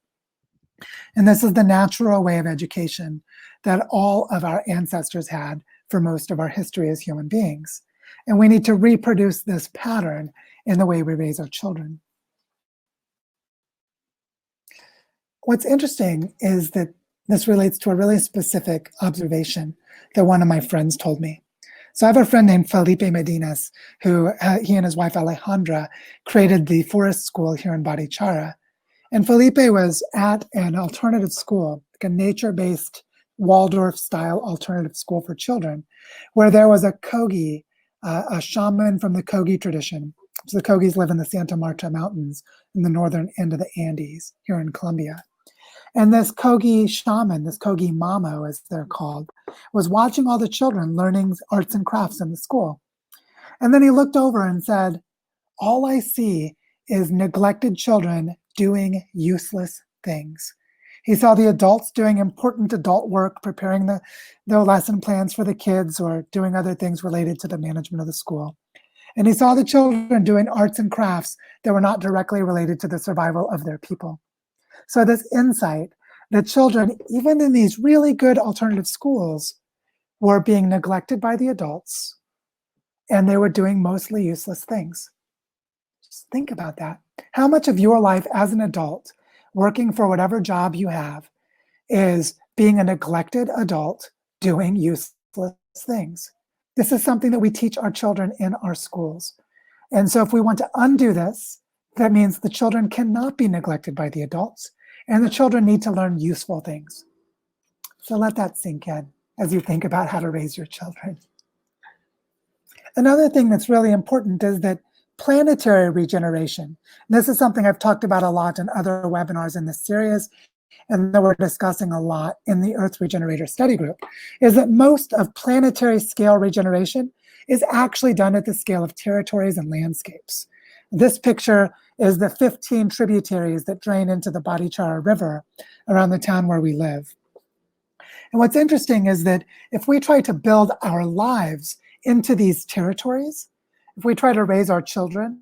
And this is the natural way of education that all of our ancestors had for most of our history as human beings. And we need to reproduce this pattern in the way we raise our children. What's interesting is that This relates to a really specific observation that one of my friends told me. So I have a friend named Felipe Medinas, who he and his wife Alejandra created the forest school here in Barichara. And Felipe was at an alternative school, like a nature-based Waldorf-style alternative school for children, where there was a Kogi, a shaman from the Kogi tradition. So the Kogis live in the Santa Marta Mountains in the northern end of the Andes here in Colombia. And this Kogi shaman, this Kogi mamo, as they're called, was watching all the children learning arts and crafts in the school. And then he looked over and said, all I see is neglected children doing useless things. He saw the adults doing important adult work, preparing the lesson plans for the kids or doing other things related to the management of the school. And he saw the children doing arts and crafts that were not directly related to the survival of their people. So this insight that children, even in these really good alternative schools, were being neglected by the adults, and they were doing mostly useless things. Just think about that. How much of your life as an adult, working for whatever job you have, is being a neglected adult doing useless things? This is something that we teach our children in our schools. And so if we want to undo this, that means the children cannot be neglected by the adults, and the children need to learn useful things. So let that sink in as you think about how to raise your children. Another thing that's really important is that planetary regeneration. This is something I've talked about a lot in other webinars in this series, and that we're discussing a lot in the Earth Regenerator Study Group, is that most of planetary scale regeneration is actually done at the scale of territories and landscapes. This picture is the 15 tributaries that drain into the Barichara River around the town where we live. And what's interesting is that if we try to build our lives into these territories, if we try to raise our children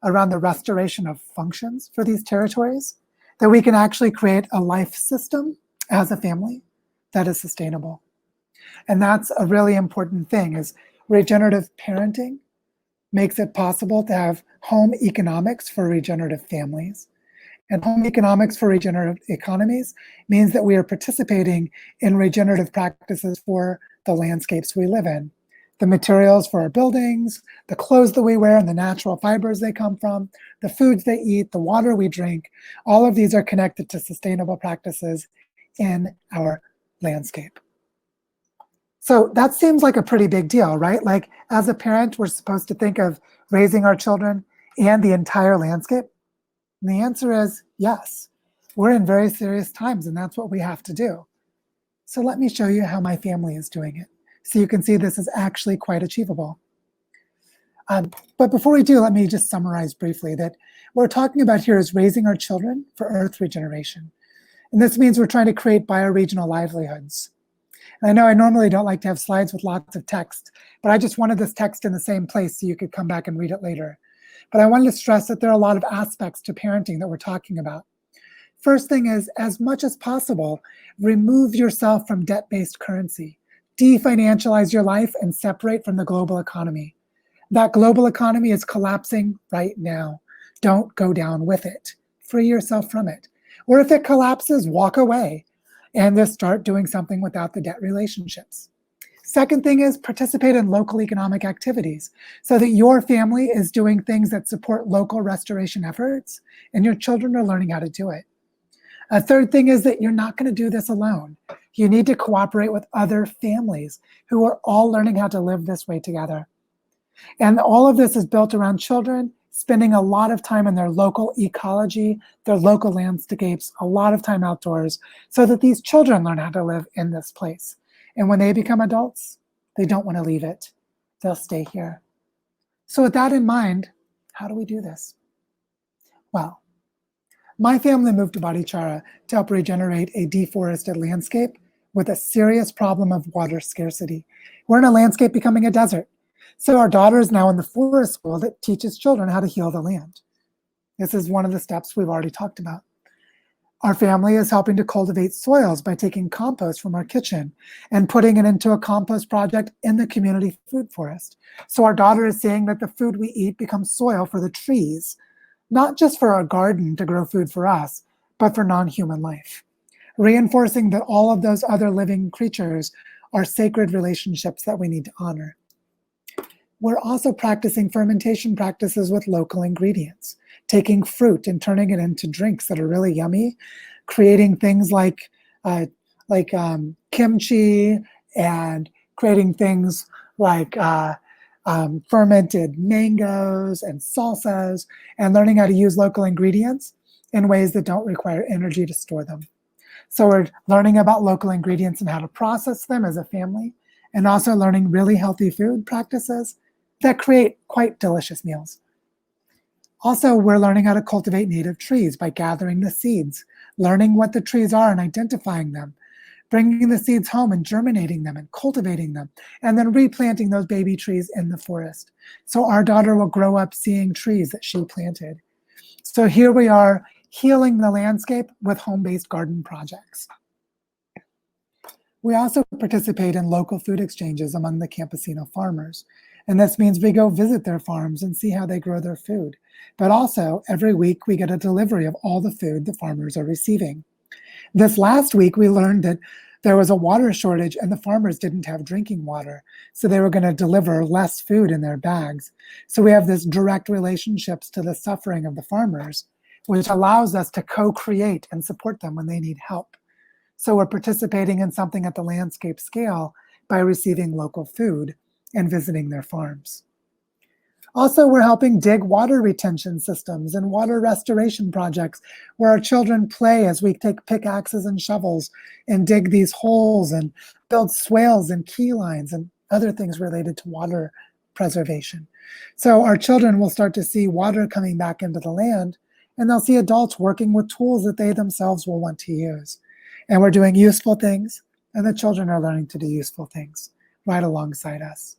around the restoration of functions for these territories, that we can actually create a life system as a family that is sustainable. And that's a really important thing, is regenerative parenting makes it possible to have home economics for regenerative families. And home economics for regenerative economies means that we are participating in regenerative practices for the landscapes we live in. The materials for our buildings, the clothes that we wear and the natural fibers they come from, the foods they eat, the water we drink, all of these are connected to sustainable practices in our landscape. So that seems like a pretty big deal, right? Like as a parent, we're supposed to think of raising our children and the entire landscape. And the answer is yes. We're in very serious times, and that's what we have to do. So let me show you how my family is doing it, so you can see this is actually quite achievable. But before we do, let me just summarize briefly that what we're talking about here is raising our children for Earth regeneration. And this means we're trying to create bioregional livelihoods. And I know I normally don't like to have slides with lots of text, but I just wanted this text in the same place so you could come back and read it later. But I wanted to stress that there are a lot of aspects to parenting that we're talking about. First thing is, as much as possible, remove yourself from debt-based currency. Definancialize your life and separate from the global economy. That global economy is collapsing right now. Don't go down with it. Free yourself from it. Or if it collapses, walk away and just start doing something without the debt relationships. Second thing is participate in local economic activities so that your family is doing things that support local restoration efforts and your children are learning how to do it. A third thing is that you're not going to do this alone. You need to cooperate with other families who are all learning how to live this way together. And all of this is built around children spending a lot of time in their local ecology, their local landscapes, a lot of time outdoors, so that these children learn how to live in this place. And when they become adults, they don't want to leave it. They'll stay here. So with that in mind, how do we do this? Well, my family moved to Barichara to help regenerate a deforested landscape with a serious problem of water scarcity. We're in a landscape becoming a desert. So our daughter is now in the forest school that teaches children how to heal the land. This is one of the steps we've already talked about. Our family is helping to cultivate soils by taking compost from our kitchen and putting it into a compost project in the community food forest. So our daughter is seeing that the food we eat becomes soil for the trees, not just for our garden to grow food for us, but for non-human life. reinforcing that all of those other living creatures are sacred relationships that we need to honor. We're also practicing fermentation practices with local ingredients, taking fruit and turning it into drinks that are really yummy, creating things like kimchi, and creating things like fermented mangoes and salsas, and learning how to use local ingredients in ways that don't require energy to store them. So we're learning about local ingredients and how to process them as a family, and also learning really healthy food practices that create quite delicious meals. Also, we're learning how to cultivate native trees by gathering the seeds, learning what the trees are and identifying them, bringing the seeds home and germinating them and cultivating them, and then replanting those baby trees in the forest. So our daughter will grow up seeing trees that she planted. So here we are healing the landscape with home-based garden projects. We also participate in local food exchanges among the campesino farmers. And this means we go visit their farms and see how they grow their food. But also, every week we get a delivery of all the food the farmers are receiving. This last week, we learned that there was a water shortage and the farmers didn't have drinking water. So they were going to deliver less food in their bags. So we have this direct relationships to the suffering of the farmers, which allows us to co-create and support them when they need help. So we're participating in something at the landscape scale by receiving local food and visiting their farms. Also, we're helping dig water retention systems and water restoration projects where our children play as we take pickaxes and shovels and dig these holes and build swales and key lines and other things related to water preservation. So our children will start to see water coming back into the land, and they'll see adults working with tools that they themselves will want to use. And we're doing useful things, and the children are learning to do useful things right alongside us.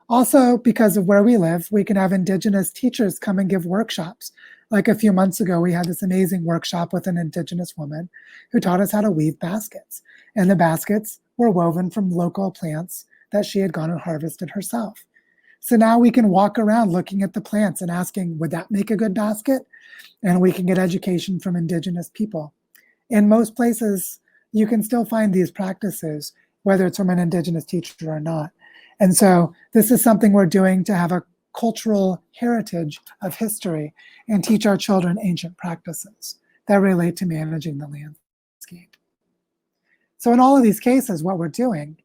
Also, because of where we live, we can have Indigenous teachers come and give workshops. Like a few months ago, we had this amazing workshop with an Indigenous woman who taught us how to weave baskets. And the baskets were woven from local plants that she had gone and harvested herself. So now we can walk around looking at the plants and asking, would that make a good basket? And we can get education from Indigenous people. In most places, you can still find these practices, whether it's from an Indigenous teacher or not. And so this is something we're doing to have a cultural heritage of history and teach our children ancient practices that relate to managing the landscape. So in all of these cases, what we're doing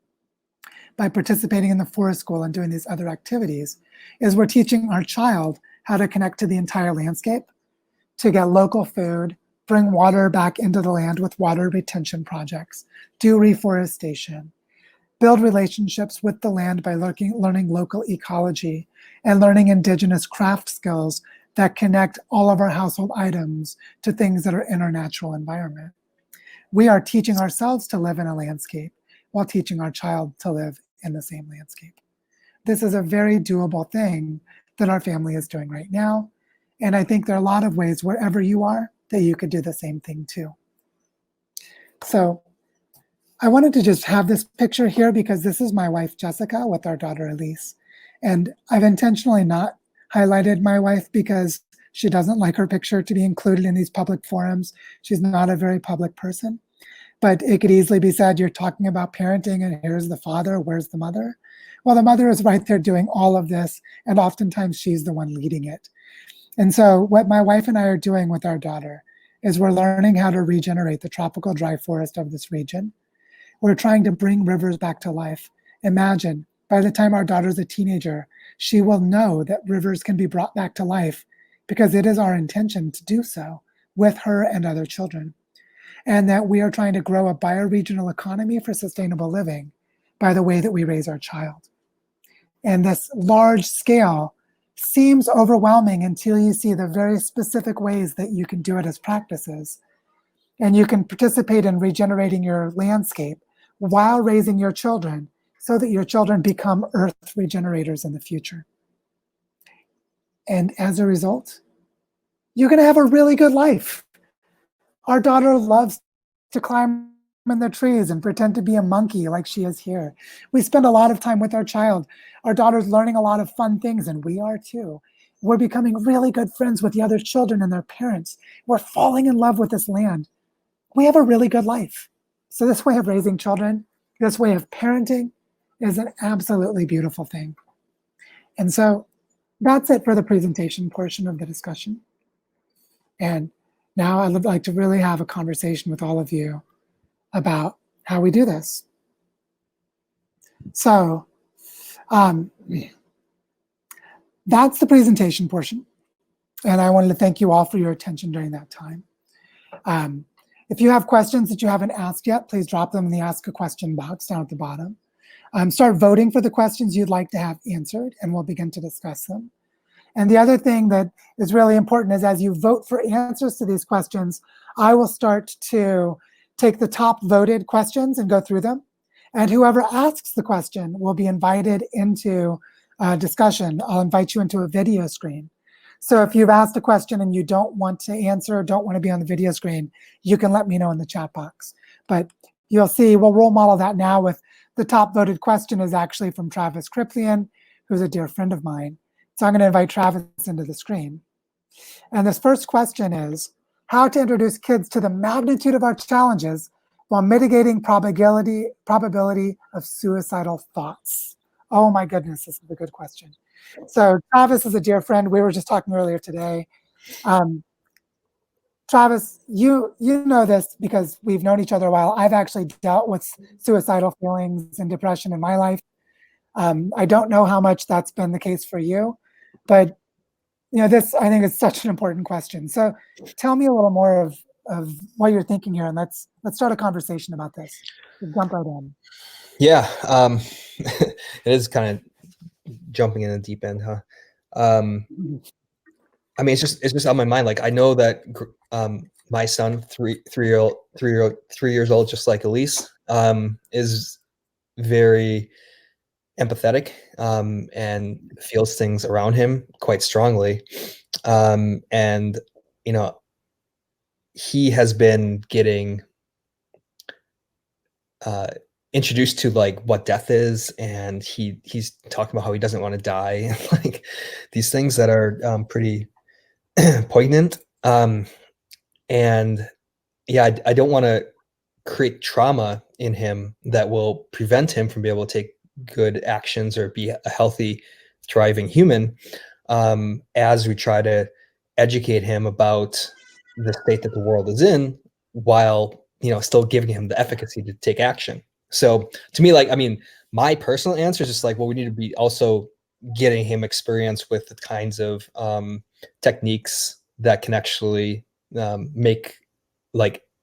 by participating in the forest school and doing these other activities is we're teaching our child how to connect to the entire landscape, to get local food, bring water back into the land with water retention projects, do reforestation, build relationships with the land by learning local ecology and learning Indigenous craft skills that connect all of our household items to things that are in our natural environment. We are teaching ourselves to live in a landscape while teaching our child to live in the same landscape. This is a very doable thing that our family is doing right now. And I think there are a lot of ways wherever you are that you could do the same thing too. So I wanted to just have this picture here because this is my wife, Jessica, with our daughter, Elise. And I've intentionally not highlighted my wife because she doesn't like her picture to be included in these public forums. She's not a very public person. But it could easily be said, you're talking about parenting and here's the father, where's the mother? Well, the mother is right there doing all of this, and oftentimes she's the one leading it. And so what my wife and I are doing with our daughter is we're learning how to regenerate the tropical dry forest of this region. We're trying to bring rivers back to life. Imagine, by the time our daughter's a teenager, she will know that rivers can be brought back to life because it is our intention to do so with her and other children. And that we are trying to grow a bioregional economy for sustainable living by the way that we raise our child. And this large scale seems overwhelming until you see the very specific ways that you can do it as practices. And you can participate in regenerating your landscape while raising your children so that your children become earth regenerators in the future. And as a result, you're going to have a really good life. Our daughter loves to climb in the trees and pretend to be a monkey like she is here. We spend a lot of time with our child. Our daughter's learning a lot of fun things, and we are too. We're becoming really good friends with the other children and their parents. We're falling in love with this land. we have a really good life. So this way of raising children, this way of parenting is an absolutely beautiful thing. And so that's it for the presentation portion of the discussion. And now I would like to really have a conversation with all of you about how we do this. So that's the presentation portion. And I wanted to thank you all for your attention during that time. If you have questions that you haven't asked yet, please drop them in the Ask a Question box down at the bottom. Start voting for the questions you'd like to have answered, and we'll begin to discuss them. And the other thing that is really important is as you vote for answers to these questions, I will start to take the top voted questions and go through them. And whoever asks the question will be invited into discussion. I'll invite you into a video screen. So if you've asked a question and you don't want to answer, don't want to be on the video screen, you can let me know in the chat box. But you'll see, we'll role model that now with the top voted question is actually from Travis Kriplian, who's a dear friend of mine. So I'm going to invite Travis into the screen. And this first question is, how to introduce kids to the magnitude of our challenges while mitigating probability of suicidal thoughts? Oh my goodness, this is a good question. So Travis is a dear friend. We were just talking earlier today. Travis, you know this because we've known each other a while. I've actually dealt with suicidal feelings and depression in my life. I don't know how much that's been the case for you, but this, I think, is such an important question. So tell me a little more of what you're thinking here, and let's start a conversation about this. We'll jump right in. Yeah, it is kind of jumping in the deep end, huh? I mean, it's just on my mind. Like, I know that my son, three years old, just like Elise, is very empathetic and feels things around him quite strongly. And he has been getting introduced to like what death is, and he's talking about how he doesn't want to die, and like these things that are pretty poignant. And yeah, I don't want to create trauma in him that will prevent him from being able to take good actions or be a healthy, thriving human, as we try to educate him about the state that the world is in, while still giving him the efficacy to take action. So to me, like, I mean, my personal answer is just like, well, we need to be also getting him experience with the kinds of techniques that can actually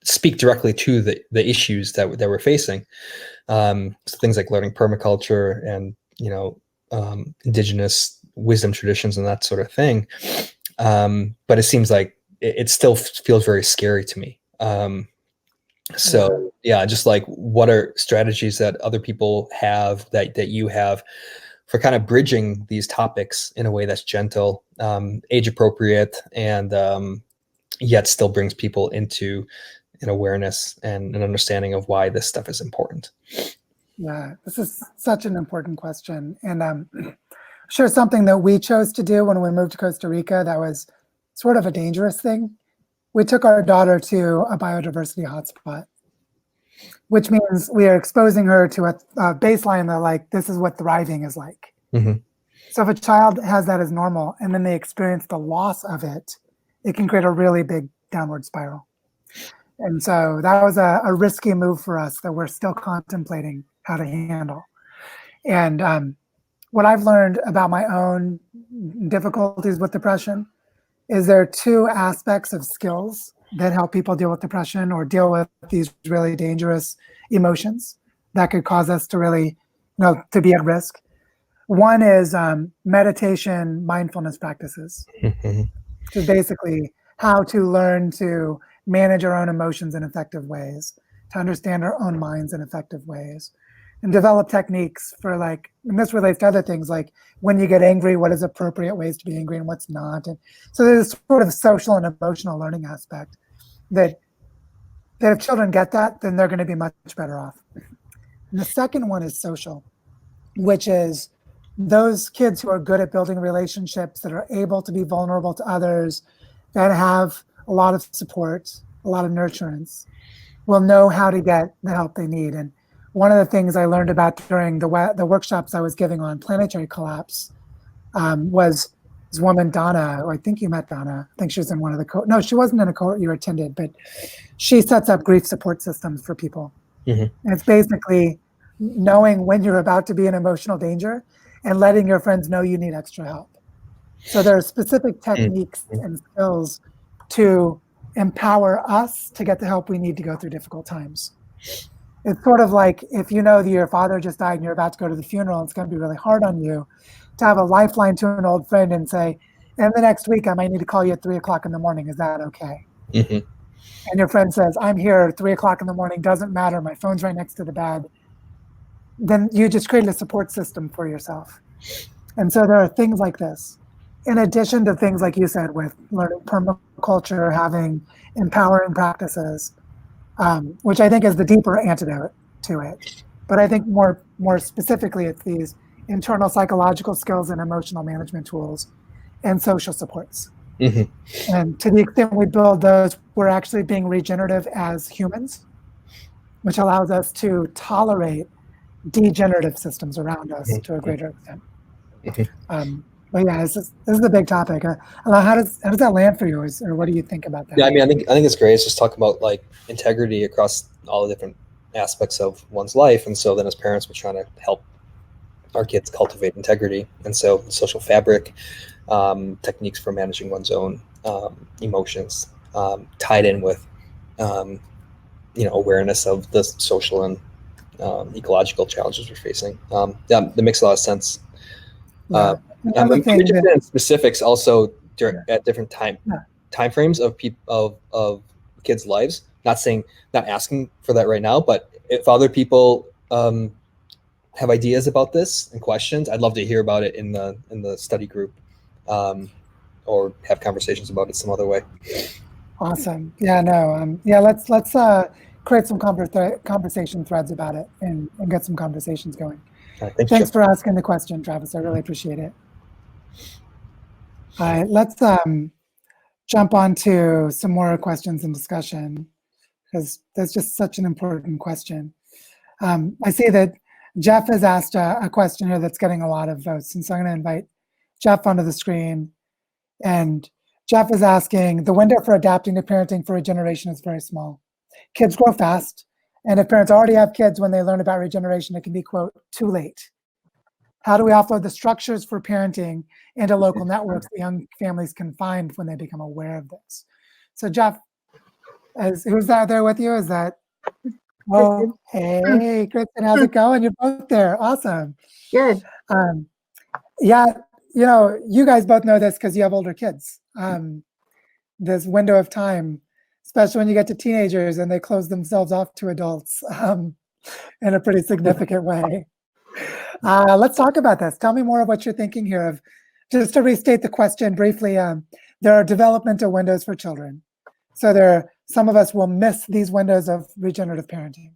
speak directly to the issues that we're facing. So things like learning permaculture and indigenous wisdom traditions and that sort of thing. But it seems like it still feels very scary to me. So yeah, just like, what are strategies that other people have that you have for kind of bridging these topics in a way that's gentle, age appropriate, and yet still brings people into an awareness and an understanding of why this stuff is important? Yeah, this is such an important question. And I'm sure something that we chose to do when we moved to Costa Rica that was sort of a dangerous thing. We took our daughter to a biodiversity hotspot, which means we are exposing her to a baseline that, like, this is what thriving is like. Mm-hmm. So if a child has that as normal and then they experience the loss of it, it can create a really big downward spiral. And so that was a risky move for us that we're still contemplating how to handle. And what I've learned about my own difficulties with depression is there are two aspects of skills that help people deal with depression or deal with these really dangerous emotions that could cause us to really, to be at risk. One is meditation, mindfulness practices. Mm-hmm. So basically how to learn to manage our own emotions in effective ways, to understand our own minds in effective ways, and develop techniques for, like, and this relates to other things, like when you get angry, what is appropriate ways to be angry and what's not. And so there's sort of a social and emotional learning aspect that if children get that, then they're going to be much better off. And the second one is social, which is those kids who are good at building relationships, that are able to be vulnerable to others, that have a lot of support, a lot of nurturance, will know how to get the help they need. And one of the things I learned about during the workshops I was giving on planetary collapse was this woman, Donna, or I think you met Donna. I think she was in one of the no, she wasn't in a cohort you attended, but she sets up grief support systems for people. And it's basically knowing when you're about to be in emotional danger and letting your friends know you need extra help. So there are specific techniques and skills to empower us to get the help we need to go through difficult times. It's sort of like if you know that your father just died and you're about to go to the funeral, and it's going to be really hard on you, to have a lifeline to an old friend and say, in the next week, I might need to call you at 3 o'clock in the morning. Is that okay? And your friend says, I'm here at 3 o'clock in the morning, doesn't matter, my phone's right next to the bed. Then you just created a support system for yourself. And so there are things like this, in addition to things like you said with learning permaculture, having empowering practices, which I think is the deeper antidote to it. But I think more specifically, it's these internal psychological skills and emotional management tools and social supports. And to the extent we build those, we're actually being regenerative as humans, which allows us to tolerate degenerative systems around us to a greater extent. But yeah, this is the big topic. How does that land for you, or what do you think about that? Yeah, I mean, I think it's great. It's just talking about like integrity across all the different aspects of one's life, and so then as parents, we're trying to help our kids cultivate integrity, and so social fabric, techniques for managing one's own emotions, tied in with awareness of the social and ecological challenges we're facing. That makes a lot of sense. I'm interested in specifics also at different time frames of kids' lives. Not asking for that right now, but if other people have ideas about this and questions, I'd love to hear about it in the study group, or have conversations about it some other way. Awesome. Yeah, no. Let's create some conversation threads about it and get some conversations going. Thanks for asking the question, Travis. I really appreciate it. All right, let's jump on to some more questions and discussion, because that's just such an important question. I see that Jeff has asked a question here that's getting a lot of votes, and so I'm going to invite Jeff onto the screen. And Jeff is asking, the window for adapting to parenting for regeneration is very small. Kids grow fast, and if parents already have kids when they learn about regeneration, it can be, quote, too late. How do we offload the structures for parenting into local networks that young families can find when they become aware of this? So Jeff, who's out there with you? Is that, oh, hey, Kristen, how's it going? You're both there, awesome. Good. Yeah, you guys both know this because you have older kids. This window of time, especially when you get to teenagers and they close themselves off to adults in a pretty significant way. Let's talk about this. Tell me more of what you're thinking here. Just to restate the question briefly, there are developmental windows for children. So some of us will miss these windows of regenerative parenting.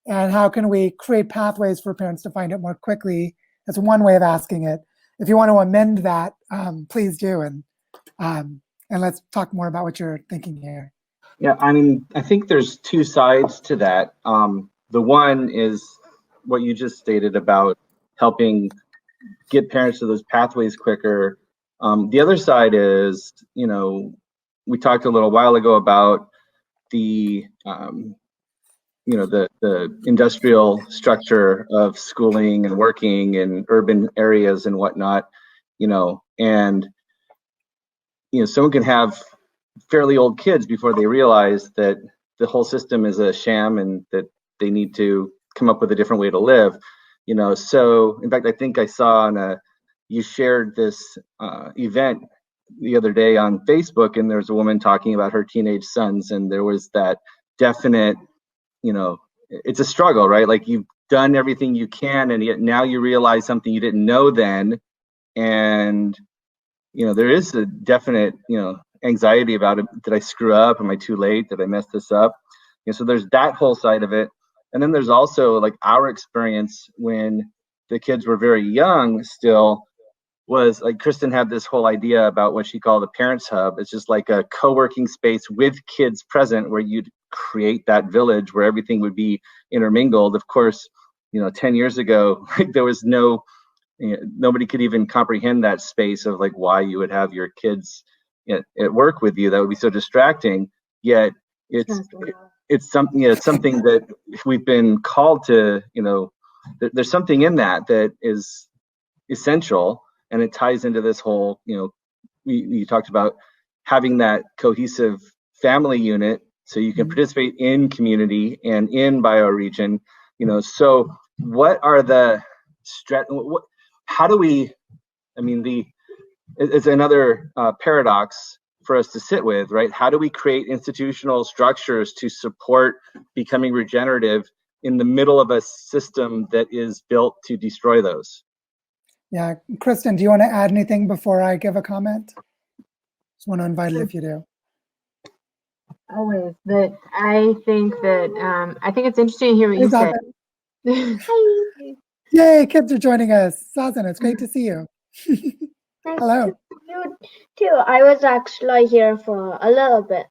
And how can we create pathways for parents to find it more quickly? That's one way of asking it. If you want to amend that, please do. And let's talk more about what you're thinking here. Yeah, I mean, I think there's two sides to that. The one is what you just stated about helping get parents to those pathways quicker. The other side is, we talked a little while ago about the industrial structure of schooling and working in urban areas and whatnot, and someone can have fairly old kids before they realize that the whole system is a sham and that they need to come up with a different way to live. So in fact, I think I saw you shared this event the other day on Facebook, and there's a woman talking about her teenage sons, and there was that definite, it's a struggle, right? Like, you've done everything you can, and yet now you realize something you didn't know then, and there is a definite anxiety about it. Did I screw up? Am I too late? Did I mess this up? So there's that whole side of it. And then there's also like our experience when the kids were very young still, was like Kristen had this whole idea about what she called a parents hub. It's just like a co-working space with kids present where you'd create that village where everything would be intermingled. Of course, 10 years ago, like there was nobody could even comprehend that space of like why you would have your kids at work with you. That would be so distracting. Yet it's something that we've been called to. There's something in that is essential, and it ties into this whole. You talked about having that cohesive family unit so you can participate in community and in bioregion. So what are the how do we, it's another paradox for us to sit with, right? How do we create institutional structures to support becoming regenerative in the middle of a system that is built to destroy those? Yeah, Kristen, do you want to add anything before I give a comment? Just want to invite it if you do. Always, but I think it's interesting to hear what you said. Hi. Yay, kids are joining us. Sazan, it's great to see you. Hello. Nice to meet you too. I was actually here for a little bit.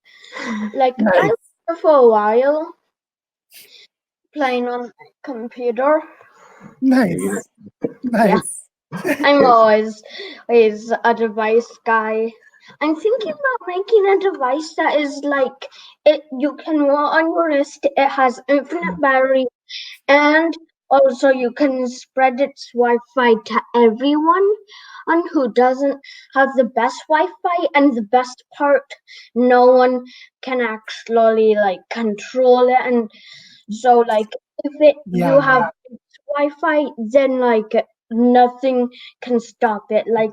Like Nice. I was here for a while playing on my computer. Nice. Nice. Yeah. I'm always a device guy. I'm thinking about making a device that is like you can wear on your wrist. It has infinite battery, and also you can spread its Wi-Fi to everyone who doesn't have the best Wi-Fi. And the best part, no one can actually like control it. And so like if you have Wi-Fi, then like nothing can stop it. Like,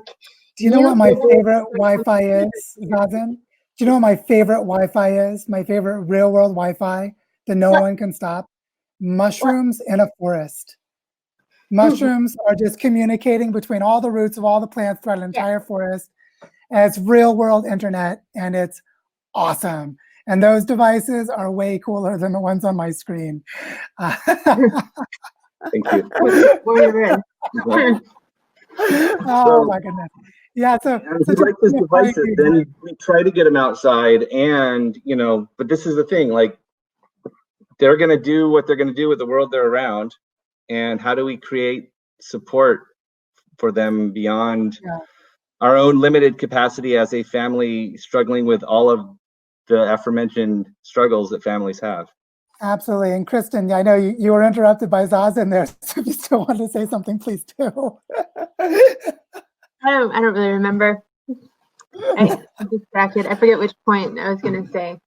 do you know what my favorite Wi-Fi is, Zazen? Do you know what my favorite Wi-Fi is? My favorite real world Wi-Fi that no one can stop? Mushrooms in a forest. Mushrooms are just communicating between all the roots of all the plants throughout an entire forest. And it's real world internet, and it's awesome. And those devices are way cooler than the ones on my screen. Thank you. Oh my goodness. Yeah, so if you like these devices, then we try to get them outside, and but this is the thing, like they're going to do what they're going to do with the world they're around, and how do we create support for them beyond our own limited capacity as a family struggling with all of the aforementioned struggles that families have? Absolutely. And Kristen, I know you were interrupted by Zazen there, so if you still want to say something, please do. I don't really remember. I'm distracted. I forget which point I was going to say.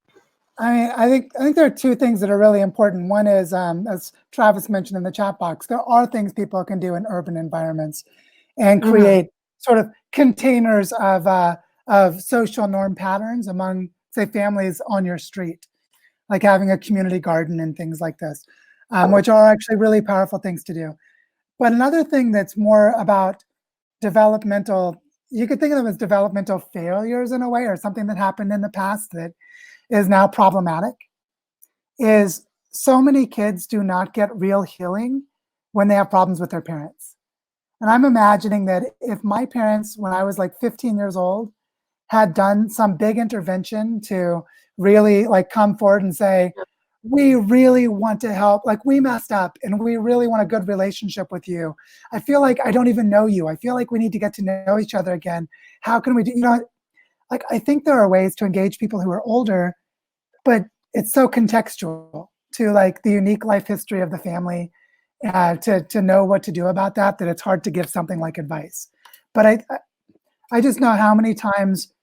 I think there are two things that are really important. One is, as Travis mentioned in the chat box, there are things people can do in urban environments and create sort of containers of social norm patterns among, say, families on your street, like having a community garden and things like this, which are actually really powerful things to do. But another thing that's more about developmental, you could think of them as developmental failures in a way, or something that happened in the past that is now problematic, is so many kids do not get real healing when they have problems with their parents. And I'm imagining that if my parents, when I was like 15 years old, had done some big intervention to really like come forward and say, we really want to help, like we messed up and we really want a good relationship with you. I feel like I don't even know you. I feel like we need to get to know each other again. How can we do, like I think there are ways to engage people who are older, but it's so contextual to like the unique life history of the family to know what to do about that it's hard to give something like advice. But I just know how many times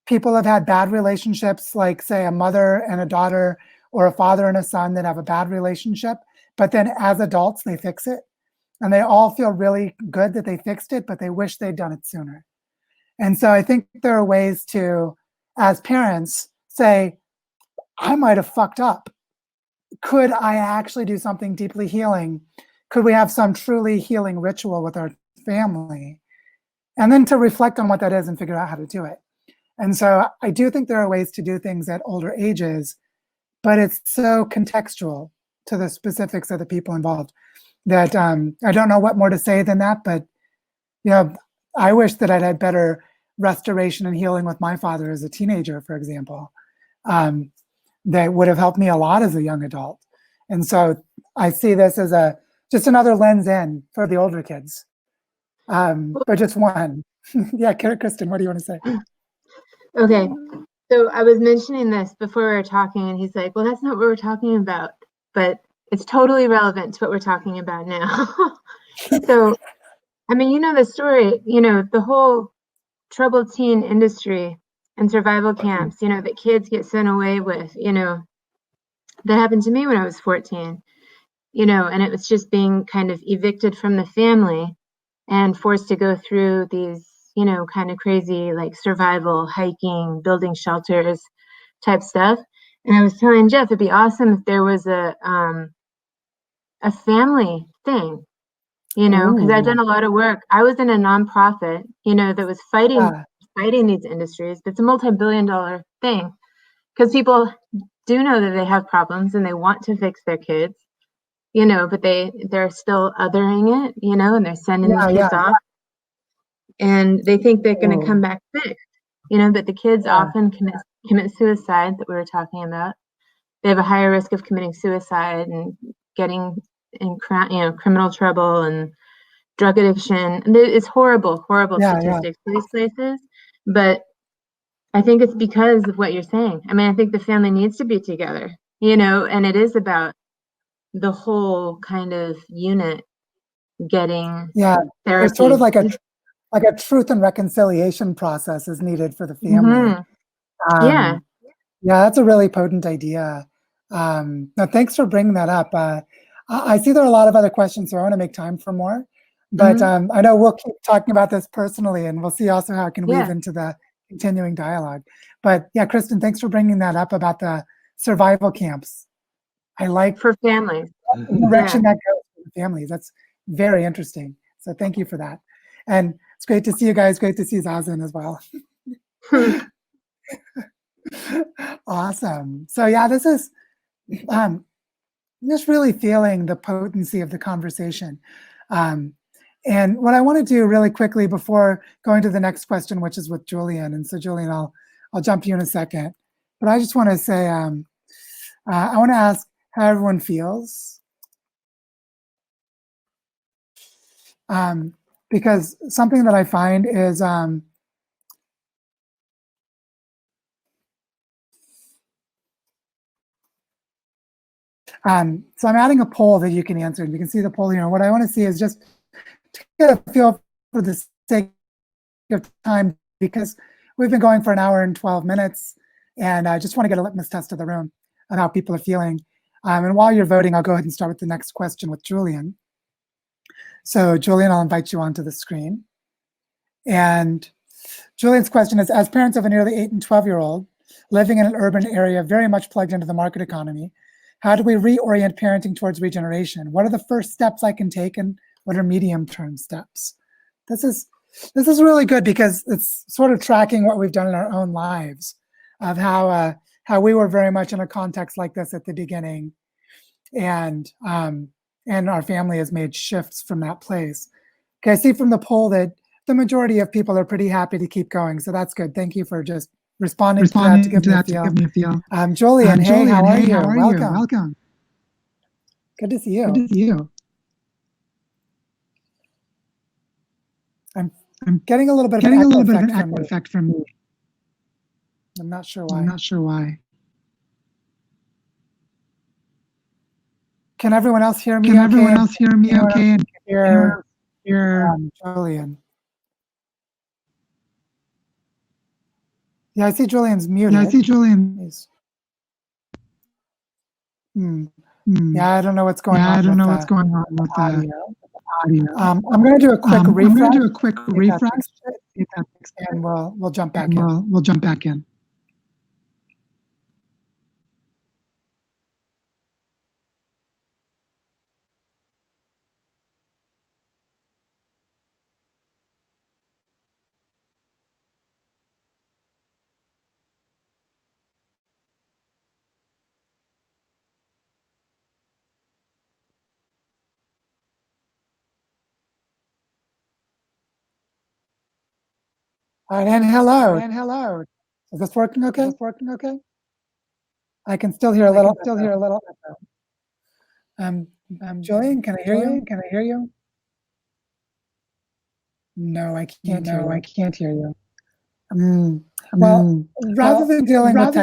people have had bad relationships, like say a mother and a daughter or a father and a son that have a bad relationship, but then as adults, they fix it. And they all feel really good that they fixed it, but they wish they'd done it sooner. And so I think there are ways to, as parents, say, I might have fucked up. Could I actually do something deeply healing? Could we have some truly healing ritual with our family? And then to reflect on what that is and figure out how to do it. And so I do think there are ways to do things at older ages, but it's so contextual to the specifics of the people involved that I don't know what more to say than that. But I wish that I'd had better restoration and healing with my father as a teenager, for example. That would have helped me a lot as a young adult. And so I see this as just another lens in for the older kids, but just one. Yeah, Kristen, what do you want to say? Okay, so I was mentioning this before we were talking, and he's like, well, that's not what we're talking about, but it's totally relevant to what we're talking about now. So, I mean, you know the story, the whole troubled teen industry and survival camps, that kids get sent away with, that happened to me when I was 14, and it was just being kind of evicted from the family and forced to go through these, kind of crazy, like survival, hiking, building shelters type stuff. And I was telling Jeff, it'd be awesome if there was a family thing, because I've done a lot of work. I was in a nonprofit, that was fighting these industries. It's a multi-billion-dollar thing because people do know that they have problems and they want to fix their kids, but they're still othering it, and they're sending these kids off, and they think they're going to come back fixed, but the kids often commit suicide that we were talking about. They have a higher risk of committing suicide and getting in criminal trouble and drug addiction. And it's horrible statistics for these places. But I think it's because of what you're saying. I mean, I think the family needs to be together, and it is about the whole kind of unit getting therapy. There's sort of like a truth and reconciliation process is needed for the family. Yeah, that's a really potent idea. No, thanks for bringing that up. I see there are a lot of other questions, so I want to make time for more. But I know we'll keep talking about this personally, and we'll see also how it can weave into the continuing dialogue. But yeah, Kristen, thanks for bringing that up about the survival camps. I like for families. the direction that goes for the families. That's very interesting. So thank you for that. And it's great to see you guys. Great to see Zazen as well. Awesome. So yeah, this is just really feeling the potency of the conversation. And what I want to do really quickly before going to the next question, which is with Julian. And so Julian, I'll jump to you in a second. But I just want to say, I want to ask how everyone feels. Because something that I find is so I'm adding a poll that you can answer, and you can see the poll here. What I want to see is just to get a feel for the sake of time, because we've been going for an hour and 12 minutes, and I just want to get a litmus test of the room on how people are feeling. And while you're voting, I'll go ahead and start with the next question with Julian. So Julian, I'll invite you onto the screen. And Julian's question is, as parents of a nearly 8 and 12-year-old living in an urban area very much plugged into the market economy, how do we reorient parenting towards regeneration? What are the first steps I can take, and what are medium-term steps? This is really good because it's sort of tracking what we've done in our own lives of how we were very much in a context like this at the beginning, and our family has made shifts from that place. Okay, I see from the poll that the majority of people are pretty happy to keep going, so that's good. Thank you for just responding to that to give me a feel. Julian, hey, how are you? Welcome. Good to see you. Good to see you. I'm getting a little bit of an echo effect from me. I'm not sure why. Can everyone else hear me? Okay? Hear Julian. Yeah, I see Julian's muted. Yeah, I don't know what's going on with the audio. I'm going to do a quick refresh. And we'll jump back in. All right, and hello. And hello. Is this working okay? Is this working okay? I can still hear a little. Still hear a little. Julian, can I hear you? Can I hear you? No, I can't hear you. No, I can't hear you. Well, rather than dealing with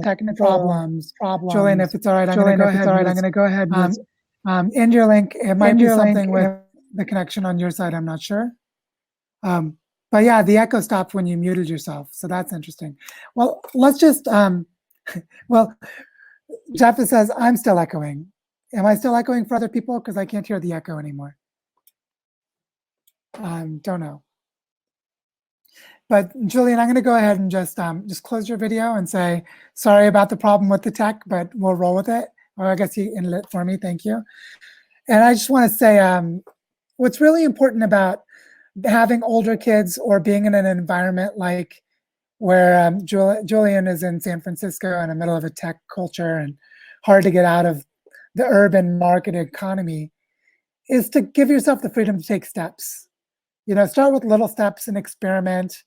technical problems, Julian, if it's all right, I'm going to go ahead. I'm going to go ahead with end your link. It might be something with the connection on your side. I'm not sure. But yeah, the echo stopped when you muted yourself, so that's interesting. Well, let's just well, Jeff says I'm still echoing. Am I still echoing for other people? Because I can't hear the echo anymore. Don't know. But Julian, I'm going to go ahead and just close your video and say sorry about the problem with the tech, but we'll roll with it. Or I guess you ended it for me. Thank you. And I just want to say what's really important about having older kids or being in an environment like where Julian is in San Francisco in the middle of a tech culture and hard to get out of the urban market economy is to give yourself the freedom to take steps. You know, start with little steps and experiment.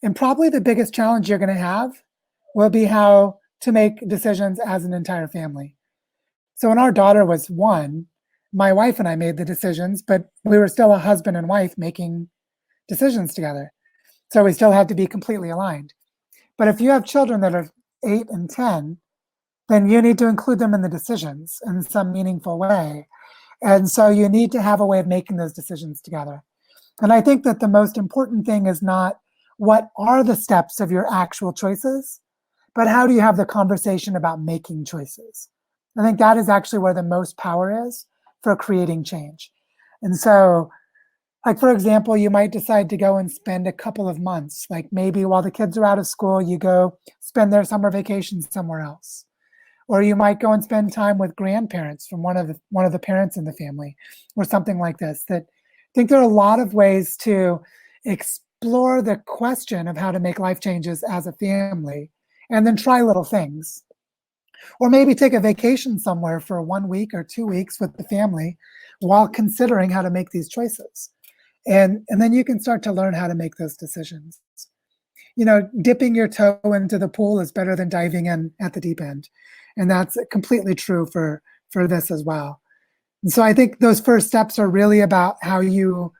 And probably the biggest challenge you're going to have will be how to make decisions as an entire family. So when our daughter was 1, my wife and I made the decisions, but we were still a husband and wife making decisions together. So we still had to be completely aligned. But if you have children that are 8 and 10, then you need to include them in the decisions in some meaningful way. And so you need to have a way of making those decisions together. And I think that the most important thing is not what are the steps of your actual choices, but how do you have the conversation about making choices? I think that is actually where the most power is for creating change. And so, like, for example, you might decide to go and spend a couple of months, like maybe while the kids are out of school, you go spend their summer vacation somewhere else. Or you might go and spend time with grandparents from one of the parents in the family or something like this. That I think there are a lot of ways to explore the question of how to make life changes as a family and then try little things. Or maybe take a vacation somewhere for 1 week or 2 weeks with the family while considering how to make these choices. And then you can start to learn how to make those decisions. You know, dipping your toe into the pool is better than diving in at the deep end. And that's completely true for this as well. And so I think those first steps are really about how you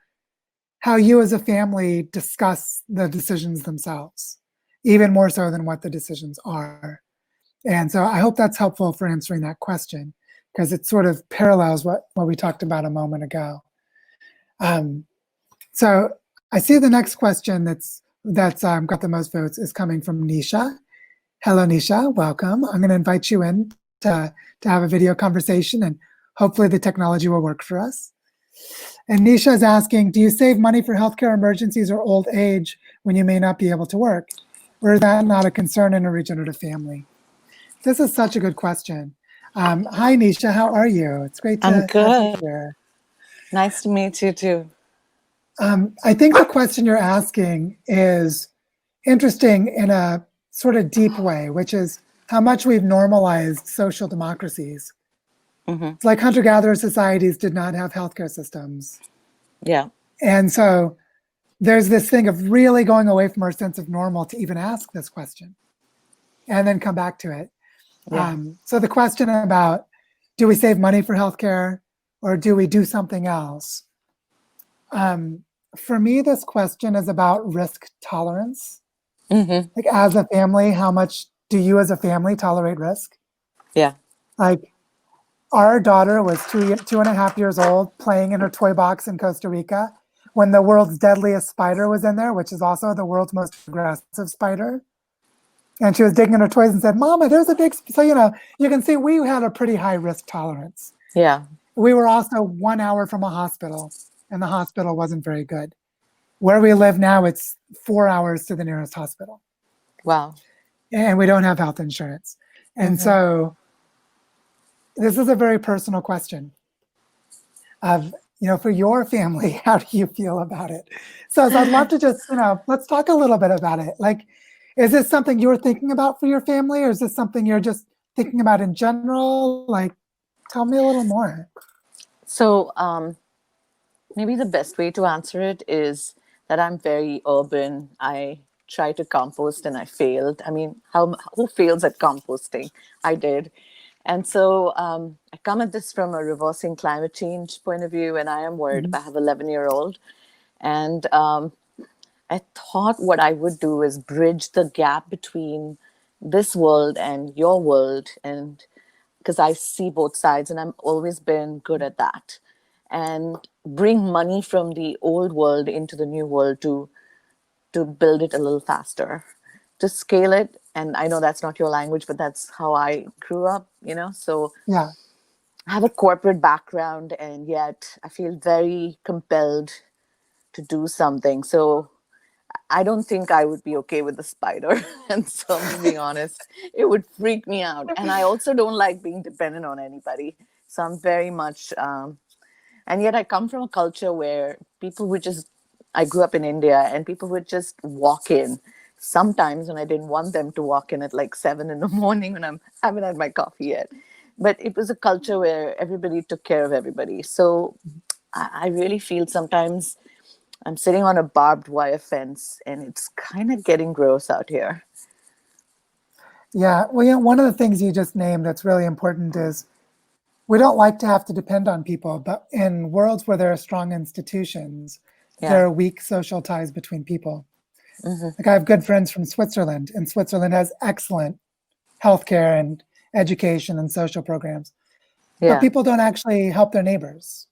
as a family discuss the decisions themselves, even more so than what the decisions are. And so I hope that's helpful for answering that question, because it sort of parallels what we talked about a moment ago. So I see the next question that's got the most votes is coming from Nisha. Hello, Nisha. Welcome. I'm going to invite you in to have a video conversation, and hopefully the technology will work for us. And Nisha is asking, do you save money for healthcare emergencies or old age when you may not be able to work? Or is that not a concern in a regenerative family? This is such a good question. Hi, Nisha. How are you? It's great to I'm good. have you here. Nice to meet you too. I think the question you're asking is interesting in a sort of deep way, which is how much we've normalized social democracies. Mm-hmm. It's like hunter-gatherer societies did not have healthcare systems. Yeah. And so there's this thing of really going away from our sense of normal to even ask this question and then come back to it. Yeah. So the question about, do we save money for healthcare or do we do something else? For me, this question is about risk tolerance. Mm-hmm. Like, as a family, how much do you as a family tolerate risk? Yeah. Like, our daughter was 2.5 years old playing in her toy box in Costa Rica when the world's deadliest spider was in there, which is also the world's most aggressive spider. And she was digging in her toys and said, Mama, there's a big, so, you know, you can see we had a pretty high risk tolerance. Yeah. We were also 1 hour from a hospital, and the hospital wasn't very good. Where we live now, it's 4 hours to the nearest hospital. Wow. And we don't have health insurance. And so this is a very personal question of, you know, for your family, how do you feel about it? So I'd love to just, you know, let's talk a little bit about it. Like, is this something you're thinking about for your family, or is this something you're just thinking about in general? Like, tell me a little more. So maybe the best way to answer it is that I'm very urban. I tried to compost and I failed. I mean, who fails at composting? I did. And so I come at this from a reversing climate change point of view, and I am worried. I have 11-year-old, and I thought what I would do is bridge the gap between this world and your world, and because I see both sides, and I've always been good at that, and bring money from the old world into the new world to build it a little faster, to scale it. And I know that's not your language, but that's how I grew up, So Yeah. I have a corporate background, and yet I feel very compelled to do something. So I don't think I would be okay with the spider. And so I'm just being honest, it would freak me out. And I also don't like being dependent on anybody. So I'm very much, and yet I come from a culture where people would just, I grew up in India, and people would just walk in sometimes when I didn't want them to walk in at like 7 a.m. when I haven't had my coffee yet. But it was a culture where everybody took care of everybody. So I really feel sometimes I'm sitting on a barbed wire fence, and it's kind of getting gross out here. Yeah. Well, one of the things you just named that's really important is we don't like to have to depend on people, but in worlds where there are strong institutions, there are weak social ties between people. Like I have good friends from Switzerland, and Switzerland has excellent healthcare and education and social programs. But people don't actually help their neighbors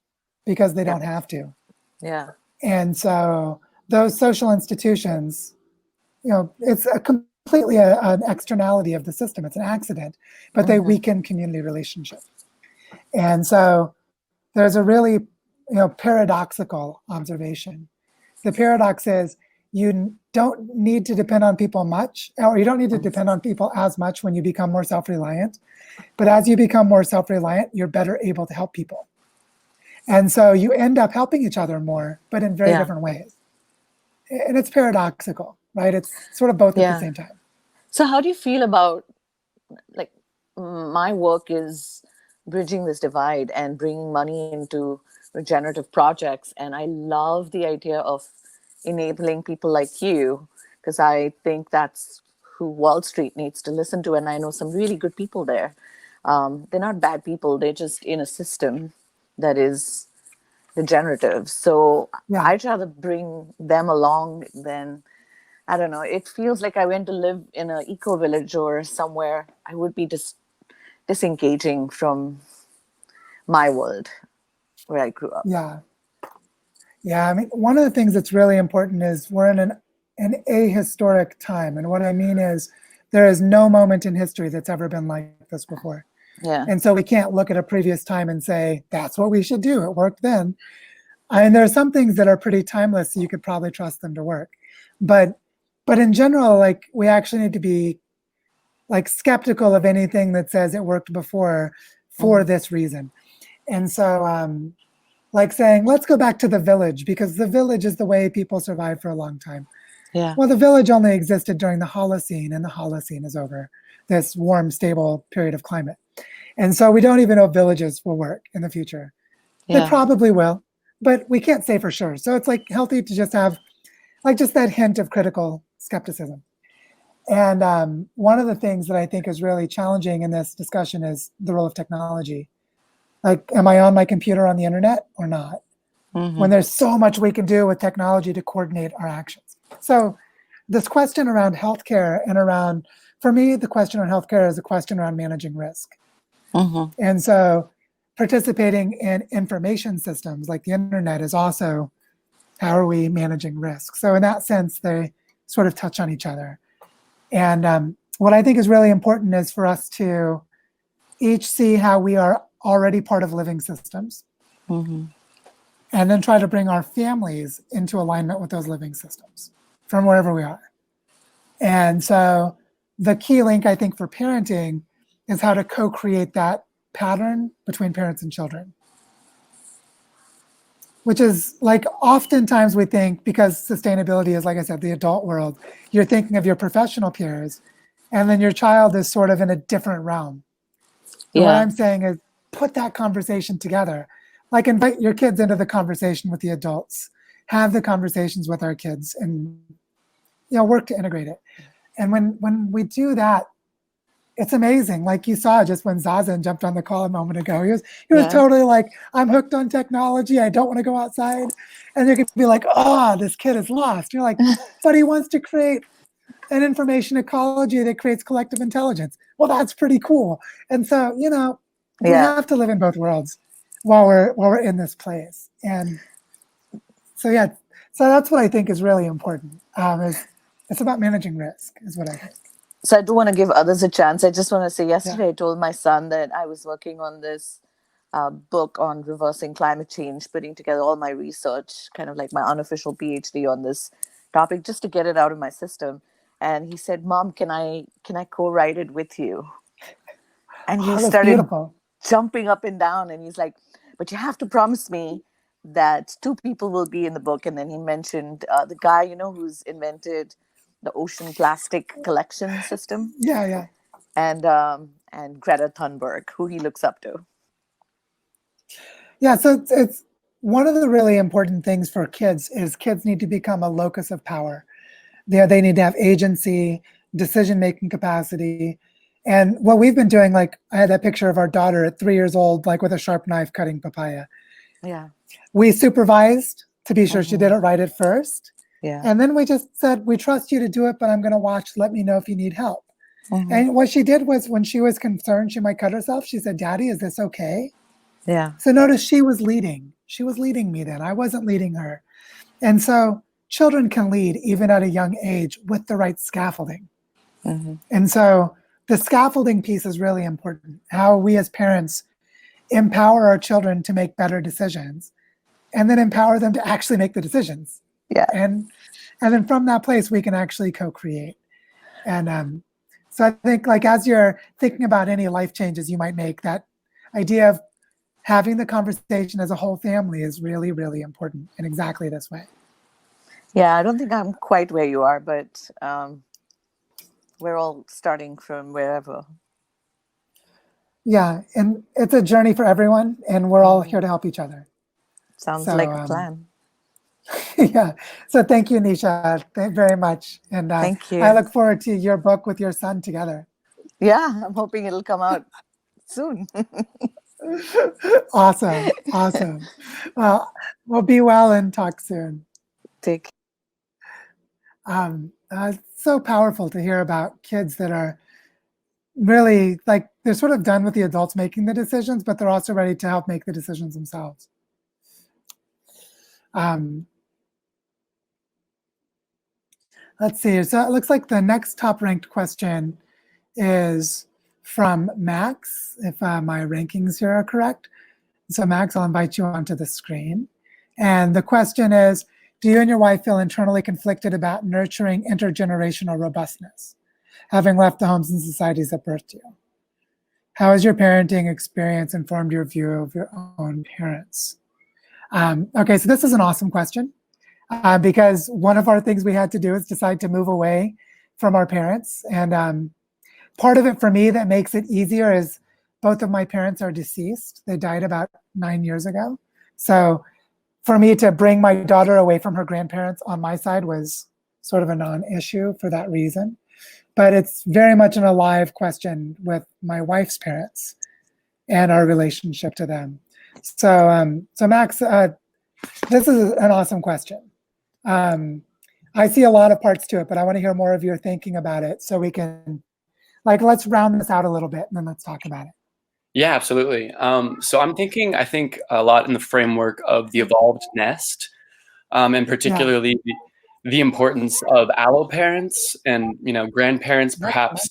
because they don't have to. Yeah. And so those social institutions, it's completely an externality of the system. It's an accident, but they weaken community relationships. And so there's a really, paradoxical observation. The paradox is you don't need to depend on people much, or you don't need to depend on people as much when you become more self-reliant. But as you become more self-reliant, you're better able to help people. And so you end up helping each other more, but in very different ways. And it's paradoxical, right? It's sort of both at the same time. So how do you feel about, like, my work is bridging this divide and bringing money into regenerative projects. And I love the idea of enabling people like you, because I think that's who Wall Street needs to listen to. And I know some really good people there. They're not bad people. They're just in a system that is regenerative. So I'd rather bring them along than, I don't know, it feels like I went to live in an eco village or somewhere. I would be just disengaging from my world where I grew up. Yeah. I mean, one of the things that's really important is we're in an ahistoric time. And what I mean is there is no moment in history that's ever been like this before. Yeah. And so we can't look at a previous time and say, that's what we should do. It worked then. And there are some things that are pretty timeless, so you could probably trust them to work. But in general, like, we actually need to be like skeptical of anything that says it worked before for this reason. And so like saying, let's go back to the village because the village is the way people survived for a long time. Yeah. Well, the village only existed during the Holocene, and the Holocene is over, this warm, stable period of climate. And so we don't even know if villages will work in the future. They probably will, but we can't say for sure. So it's like healthy to just have like just that hint of critical skepticism. And one of the things that I think is really challenging in this discussion is the role of technology. Like, am I on my computer on the internet or not? When there's so much we can do with technology to coordinate our actions. So this question around healthcare and around, for me, the question on healthcare is a question around managing risk. And so participating in information systems like the internet is also, how are we managing risk? So in that sense, they sort of touch on each other. And what I think is really important is for us to each see how we are already part of living systems, and then try to bring our families into alignment with those living systems from wherever we are. And so the key link, I think, for parenting is how to co-create that pattern between parents and children. Which is like, oftentimes we think, because sustainability is, like I said, the adult world, you're thinking of your professional peers, and then your child is sort of in a different realm. And what I'm saying is put that conversation together. Like, invite your kids into the conversation with the adults. have the conversations with our kids and, work to integrate it. And when we do that, it's amazing. Like you saw just when Zazen jumped on the call a moment ago, he was totally like, I'm hooked on technology. I don't want to go outside. And you could be like, oh, this kid is lost. You're like, but he wants to create an information ecology that creates collective intelligence. Well, that's pretty cool. And so, we have to live in both worlds while we're in this place. And so, so that's what I think is really important. It's about managing risk is what I think. So I do want to give others a chance. I just want to say yesterday I told my son that I was working on this book on reversing climate change, putting together all my research, kind of like my unofficial PhD on this topic, just to get it out of my system. And he said, Mom, can I co-write it with you? And he started jumping up and down, and he's like, but you have to promise me that 2 people will be in the book. And then he mentioned the guy, who's invented the ocean plastic collection system. Yeah. And Greta Thunberg, who he looks up to. Yeah, so it's one of the really important things for kids is kids need to become a locus of power. They need to have agency, decision-making capacity. And what we've been doing, like I had that picture of our daughter at 3 years old, like with a sharp knife cutting papaya. Yeah. We supervised to be sure she did it right at first. Yeah. And then we just said, we trust you to do it, but I'm going to watch. Let me know if you need help. And what she did was when she was concerned she might cut herself, she said, Daddy, is this okay? Yeah. So notice she was leading. She was leading me then. I wasn't leading her. And so children can lead even at a young age with the right scaffolding. And so the scaffolding piece is really important. How we as parents empower our children to make better decisions and then empower them to actually make the decisions. Yeah. And then from that place, we can actually co-create. And so I think like as you're thinking about any life changes you might make, that idea of having the conversation as a whole family is really, really important in exactly this way. Yeah, I don't think I'm quite where you are, but we're all starting from wherever. Yeah, and it's a journey for everyone, and we're all here to help each other. Sounds like a plan. Yeah, so thank you, Nisha, very much. And thank you. I look forward to your book with your son together. Yeah, I'm hoping it'll come out soon. Awesome. Well, be well and talk soon. Take It's so powerful to hear about kids that are really like they're sort of done with the adults making the decisions, but they're also ready to help make the decisions themselves. Let's see. So it looks like the next top ranked question is from Max, if my rankings here are correct. So Max, I'll invite you onto the screen. And the question is, do you and your wife feel internally conflicted about nurturing intergenerational robustness, having left the homes and societies that birthed you? How has your parenting experience informed your view of your own parents? Okay, so this is an awesome question because one of our things we had to do is decide to move away from our parents. And part of it for me that makes it easier is both of my parents are deceased. They died about 9 years ago. So for me to bring my daughter away from her grandparents on my side was sort of a non-issue for that reason. But it's very much an alive question with my wife's parents and our relationship to them. So, Max, this is an awesome question. I see a lot of parts to it, but I want to hear more of your thinking about it so we can, let's round this out a little bit and then let's talk about it. Yeah, absolutely. So I'm thinking, I think a lot in the framework of the evolved nest, and particularly the importance of alloparents and, grandparents, perhaps,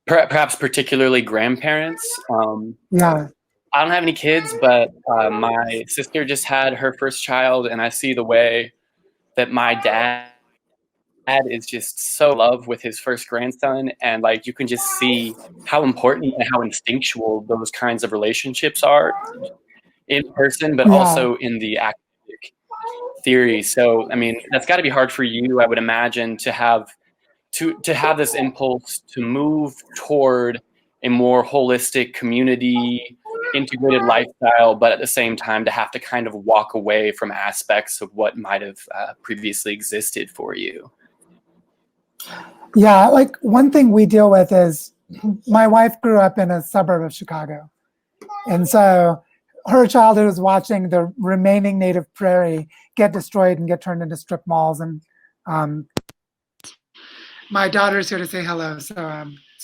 perhaps particularly grandparents. I don't have any kids, but my sister just had her first child, and I see the way that my dad is just so in love with his first grandson, and you can just see how important and how instinctual those kinds of relationships are in person, but also in the academic theory. So, I mean, that's got to be hard for you, I would imagine, to have this impulse to move toward a more holistic community integrated lifestyle, but at the same time to have to kind of walk away from aspects of what might have previously existed for you? Yeah, like one thing we deal with is my wife grew up in a suburb of Chicago. And so her childhood was watching the remaining native prairie get destroyed and get turned into strip malls. And my daughter's here to say hello. So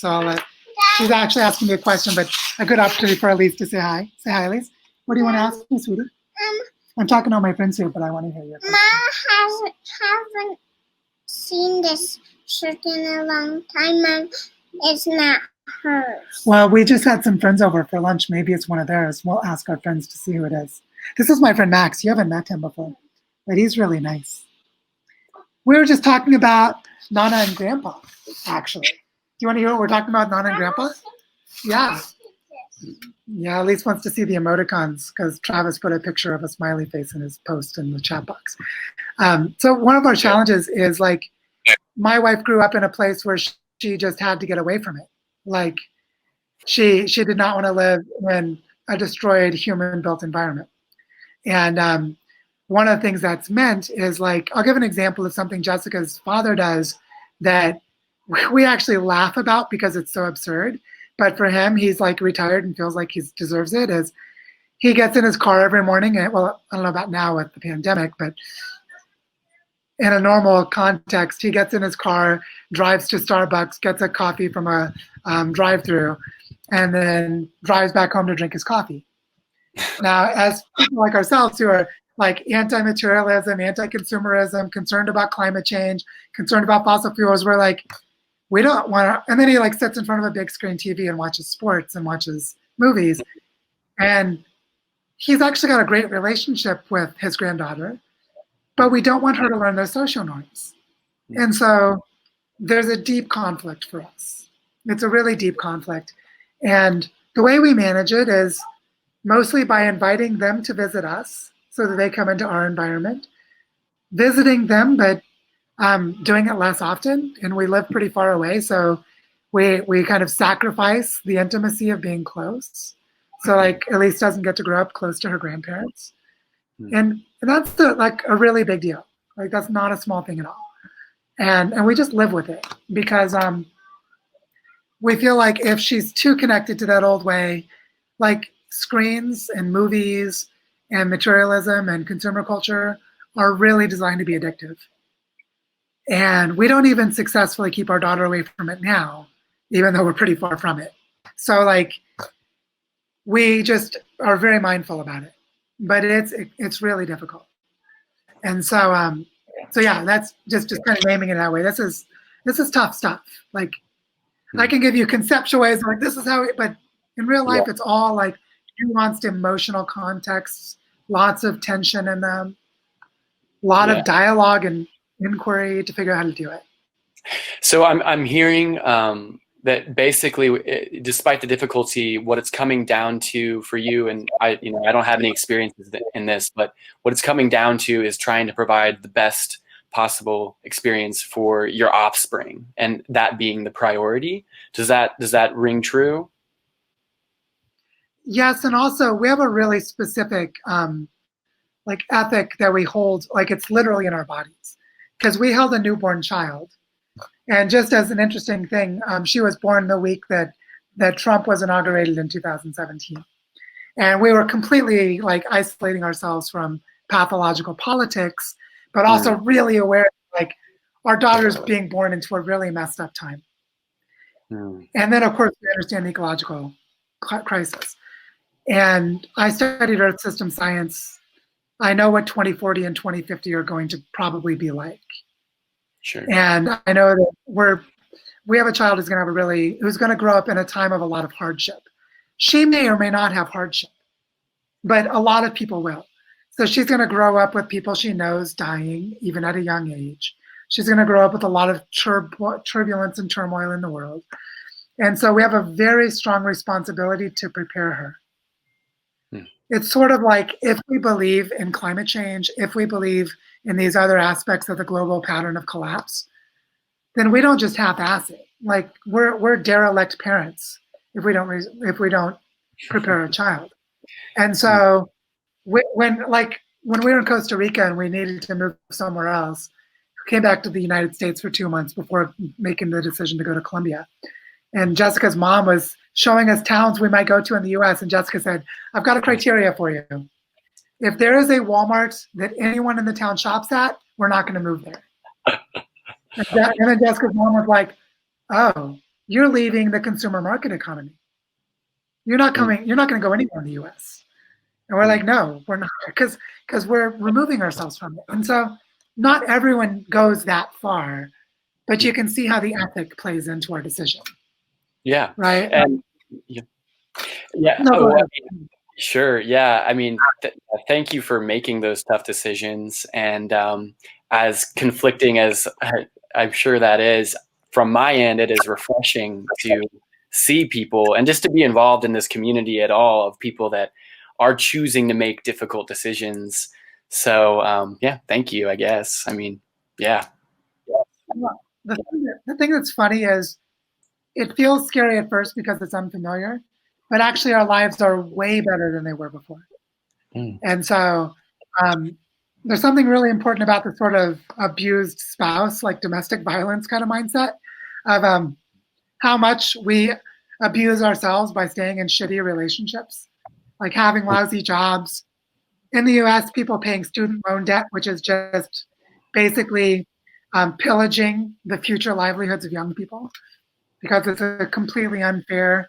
I'll let, she's actually asking me a question, but a good opportunity for Elise to say hi. Say hi, Elise. What do you want to ask me, sweetie? I'm talking to all my friends here, but I want to hear your question. Ma haven't seen this shirt in a long time, and it's not hers. Well, we just had some friends over for lunch. Maybe it's one of theirs. We'll ask our friends to see who it is. This is my friend Max. You haven't met him before, but he's really nice. We were just talking about Nana and Grandpa, actually. Do you want to hear what we're talking about, Nana and Grandpa? Yeah. Yeah, Elise wants to see the emoticons because Travis put a picture of a smiley face in his post in the chat box. So one of our challenges is like, my wife grew up in a place where she just had to get away from it. Like she did not want to live in a destroyed human-built environment. And one of the things that's meant is like, I'll give an example of something Jessica's father does that we actually laugh about because it's so absurd. But for him, he's like retired and feels like he deserves it. Is he gets in his car every morning, and well, I don't know about now with the pandemic, but in a normal context, he gets in his car, drives to Starbucks, gets a coffee from a drive-through, and then drives back home to drink his coffee. Now, as people like ourselves who are like anti-materialism, anti-consumerism, concerned about climate change, concerned about fossil fuels, we're like, we don't want to. And then he like sits in front of a big screen TV and watches sports and watches movies. And he's actually got a great relationship with his granddaughter, but we don't want her to learn those social norms. And so there's a deep conflict for us. It's a really deep conflict. And the way we manage it is mostly by inviting them to visit us so that they come into our environment, visiting them, but doing it less often. And we live pretty far away, so we kind of sacrifice the intimacy of being close. So like Elise doesn't get to grow up close to her grandparents. And that's like a really big deal. Like that's not a small thing at all. And we just live with it because we feel like if she's too connected to that old way, like screens and movies and materialism and consumer culture are really designed to be addictive. And we don't even successfully keep our daughter away from it now, even though we're pretty far from it. So like, we just are very mindful about it, but it's really difficult. And so, so yeah, that's just kind of naming it that way. This is tough stuff. Like, I can give you conceptual ways like this is how, but in real life, it's all like nuanced emotional contexts, lots of tension in them, a lot of dialogue and inquiry to figure out how to do it. So I'm hearing that basically, despite the difficulty, what it's coming down to for you, and I don't have any experiences in this, but what it's coming down to is trying to provide the best possible experience for your offspring, and that being the priority. Does that ring true? Yes, and also we have a really specific like ethic that we hold, like it's literally in our bodies, because we held a newborn child. And just as an interesting thing, she was born the week that Trump was inaugurated in 2017. And we were completely like isolating ourselves from pathological politics, but also really aware like our daughter's being born into a really messed up time. And then of course we understand the ecological crisis. And I studied Earth system science. I know what 2040 and 2050 are going to probably be like. Sure. And I know that we have a child who's going to grow up in a time of a lot of hardship. She may or may not have hardship, but a lot of people will. So she's going to grow up with people she knows dying, even at a young age. She's going to grow up with a lot of turbulence and turmoil in the world. And so we have a very strong responsibility to prepare her. It's sort of like if we believe in climate change, if we believe in these other aspects of the global pattern of collapse, then we don't just half-ass it. Like we're derelict parents if we don't prepare a child. And so when we were in Costa Rica and we needed to move somewhere else, we came back to the United States for 2 months before making the decision to go to Colombia. And Jessica's mom was showing us towns we might go to in the US. And Jessica said, I've got a criteria for you. If there is a Walmart that anyone in the town shops at, we're not going to move there. And then Jessica's mom was like, oh, you're leaving the consumer market economy. You're not going to go anywhere in the US. And we're like, no, we're not, because we're removing ourselves from it. And so not everyone goes that far, but you can see how the ethic plays into our decision. Yeah. Right. And yeah. No, sure. Yeah. I mean, thank you for making those tough decisions. And as conflicting as I'm sure that is, from my end, it is refreshing to see people and just to be involved in this community at all of people that are choosing to make difficult decisions. So yeah, thank you, I guess. I mean, yeah. The thing that's funny is it feels scary at first because it's unfamiliar, but actually our lives are way better than they were before. And so there's something really important about the sort of abused spouse, like domestic violence kind of mindset of how much we abuse ourselves by staying in shitty relationships, like having lousy jobs. In the US, people paying student loan debt, which is just basically pillaging the future livelihoods of young people because it's a completely unfair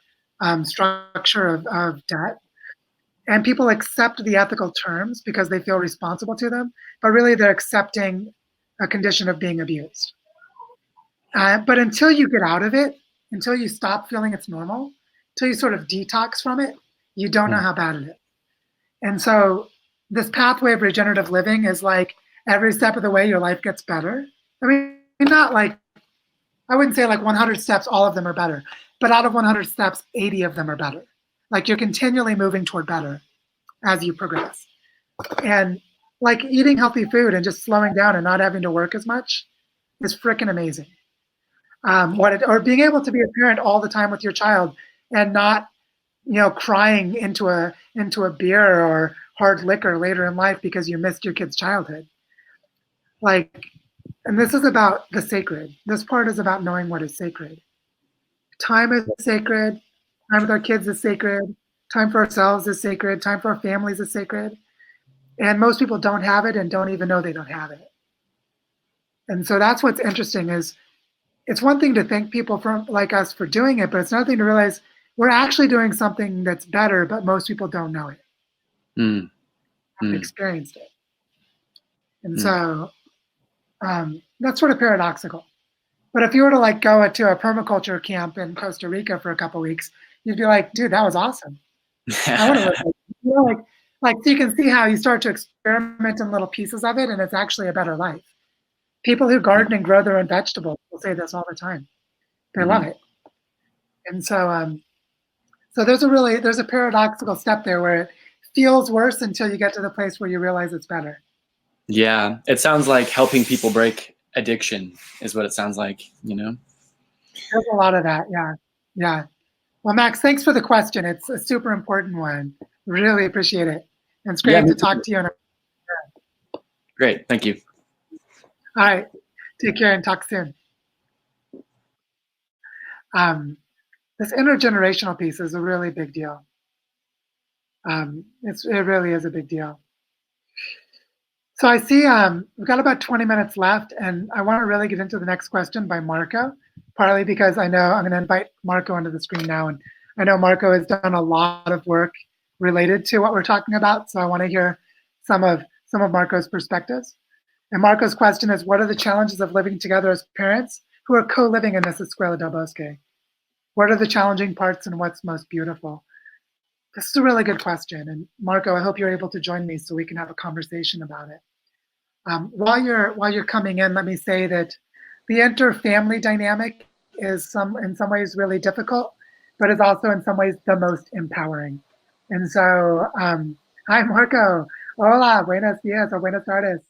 structure of debt. And people accept the ethical terms because they feel responsible to them, but really they're accepting a condition of being abused. But until you get out of it, until you stop feeling it's normal, until you sort of detox from it, you don't know how bad it is. And so this pathway of regenerative living is like every step of the way your life gets better. I mean, not like, I wouldn't say like 100 steps, all of them are better, but out of 100 steps, 80 of them are better. Like you're continually moving toward better as you progress. And like eating healthy food and just slowing down and not having to work as much is freaking amazing. Or being able to be a parent all the time with your child and not, crying into a beer or hard liquor later in life because you missed your kid's childhood. Like, and this is about the sacred. This part is about knowing what is sacred. Time is sacred. Time with our kids is sacred. Time for ourselves is sacred. Time for our families is sacred. And most people don't have it and don't even know they don't have it. And so that's what's interesting is it's one thing to thank people like us for doing it, but it's another thing to realize we're actually doing something that's better, but most people don't know it. Haven't experienced it. And so that's sort of paradoxical. But if you were to like go to a permaculture camp in Costa Rica for a couple of weeks, you'd be like, dude, that was awesome. I want to live like so you can see how you start to experiment in little pieces of it, and it's actually a better life. People who garden and grow their own vegetables will say this all the time. They love it. And so so there's a paradoxical step there where it feels worse until you get to the place where you realize it's better. Yeah, it sounds like helping people break addiction is what it sounds like, There's a lot of that, yeah. Well, Max, thanks for the question. It's a super important one. Really appreciate it. And it's great to talk to you. Great, thank you. All right, take care and talk soon. This intergenerational piece is a really big deal. It really is a big deal. So I see we've got about 20 minutes left, and I want to really get into the next question by Marco, partly because I know I'm going to invite Marco onto the screen now, and I know Marco has done a lot of work related to what we're talking about, so I want to hear some of Marco's perspectives. And Marco's question is, what are the challenges of living together as parents who are co-living in this Escuela del Bosque? What are the challenging parts and what's most beautiful? This is a really good question. And Marco, I hope you're able to join me so we can have a conversation about it. While you're coming in, let me say that the inter-family dynamic is in some ways really difficult, but is also in some ways the most empowering. And so, hi Marco. Hola, buenos dias or buenas tardes.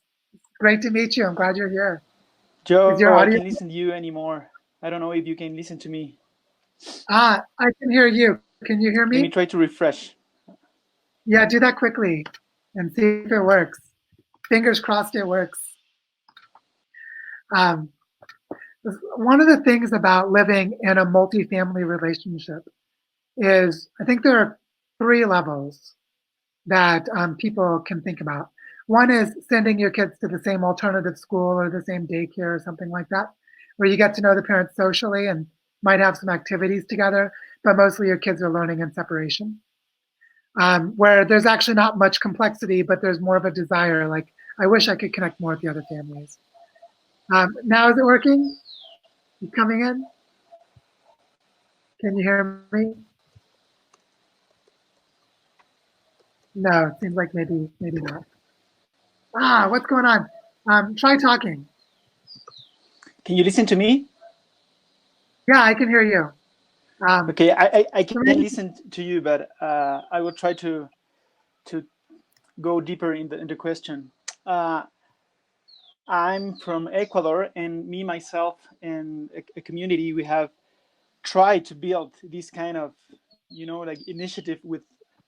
Great to meet you. I'm glad you're here. Joe, I can't listen to you anymore. I don't know if you can listen to me. I can hear you. Can you hear me? Let me try to refresh. Yeah, do that quickly and see if it works. Fingers crossed it works. Um, one of the things about living in a multi-family relationship is I think there are 3 levels that people can think about. One is sending your kids to the same alternative school or the same daycare or something like that, where you get to know the parents socially and might have some activities together, but mostly your kids are learning in separation. Where there's actually not much complexity, but there's more of a desire, like, I wish I could connect more with the other families. Now, is it working? You coming in? Can you hear me? No, it seems like maybe not. What's going on? Try talking. Can you listen to me? Yeah, I can hear you. Okay, I can listen to you, but I will try to go deeper in the question. I'm from Ecuador, and me, myself, and a community, we have tried to build this kind of, like initiative with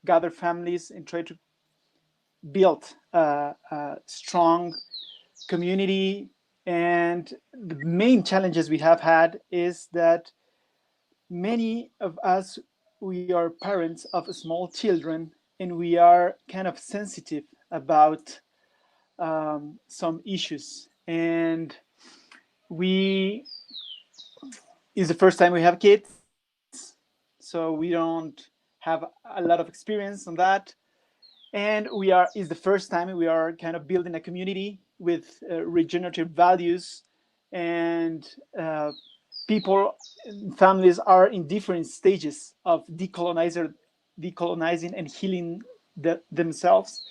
gather families and try to build a strong community. And the main challenges we have had is that many of us, we are parents of small children, and we are kind of sensitive about some issues. And we is the first time we have kids, so we don't have a lot of experience on that. And is the first time we are kind of building a community with regenerative values, and people, families are in different stages of decolonizing and healing themselves.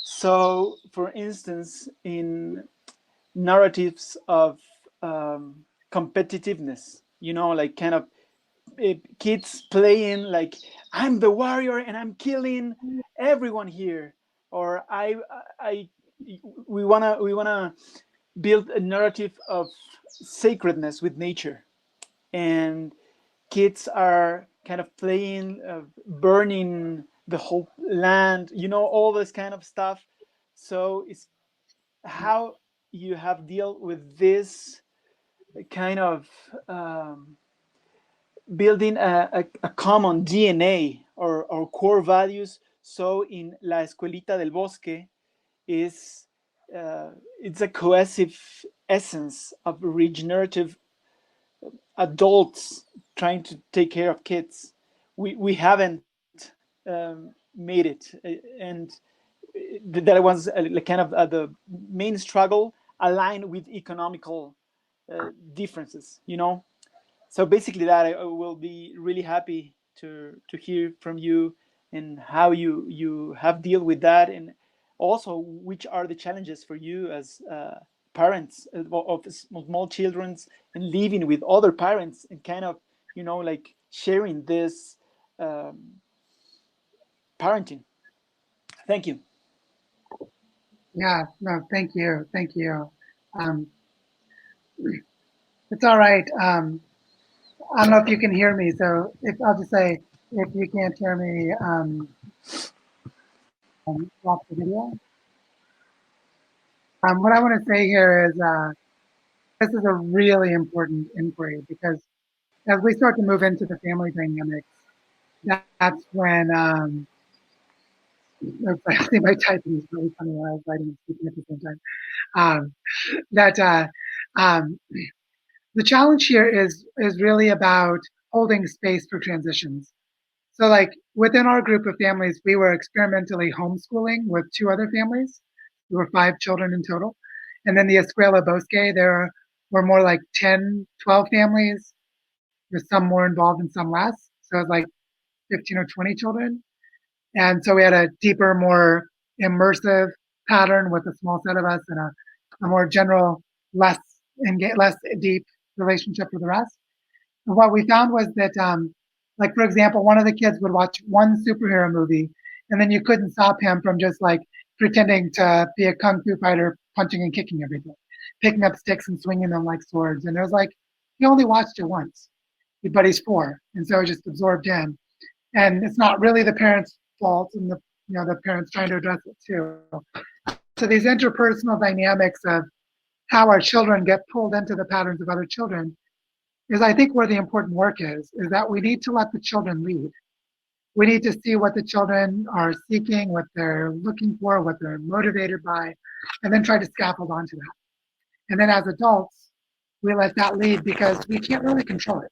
So, for instance, in narratives of competitiveness, like kind of kids playing like, I'm the warrior and I'm killing everyone here, or we wanna build a narrative of sacredness with nature, and kids are kind of playing burning the whole land, all this kind of stuff. So it's how you have dealt with this kind of building a common DNA or core values. So in La Escuelita del Bosque is it's a cohesive essence of regenerative adults trying to take care of kids. We haven't made it, and that was kind of the main struggle, aligned with economical differences, So basically that I will be really happy to hear from you and how you have dealt with that, and also which are the challenges for you as parents of small children and living with other parents and kind of like sharing this parenting. Thank you. Yeah, no, thank you. It's all right. I don't know if you can hear me, so I'll just say, if you can't hear me, watch the video. What I want to say here is this is a really important inquiry, because as we start to move into the family dynamics, that's when I think my typing is really funny when I was writing and speaking at the same time. The challenge here is really about holding space for transitions. So, like, within our group of families, we were experimentally homeschooling with 2 other families. There were 5 children in total. And then the Escuela Bosque, there were more like 10, 12 families. There's some more involved and some less. So it was like 15 or 20 children. And so we had a deeper, more immersive pattern with a small set of us, and a more general, less deep relationship with the rest. And what we found was that, like, for example, one of the kids would watch one superhero movie, and then you couldn't stop him from just like pretending to be a kung fu fighter, punching and kicking everything, picking up sticks and swinging them like swords. And it was like, he only watched it once, but he's 4. And so it just absorbed in. And it's not really the parents' fault, and the parents trying to address it too. So these interpersonal dynamics of how our children get pulled into the patterns of other children is, I think, where the important work is that we need to let the children lead. We need to see what the children are seeking, what they're looking for, what they're motivated by, and then try to scaffold onto that. And then as adults, we let that lead because we can't really control it.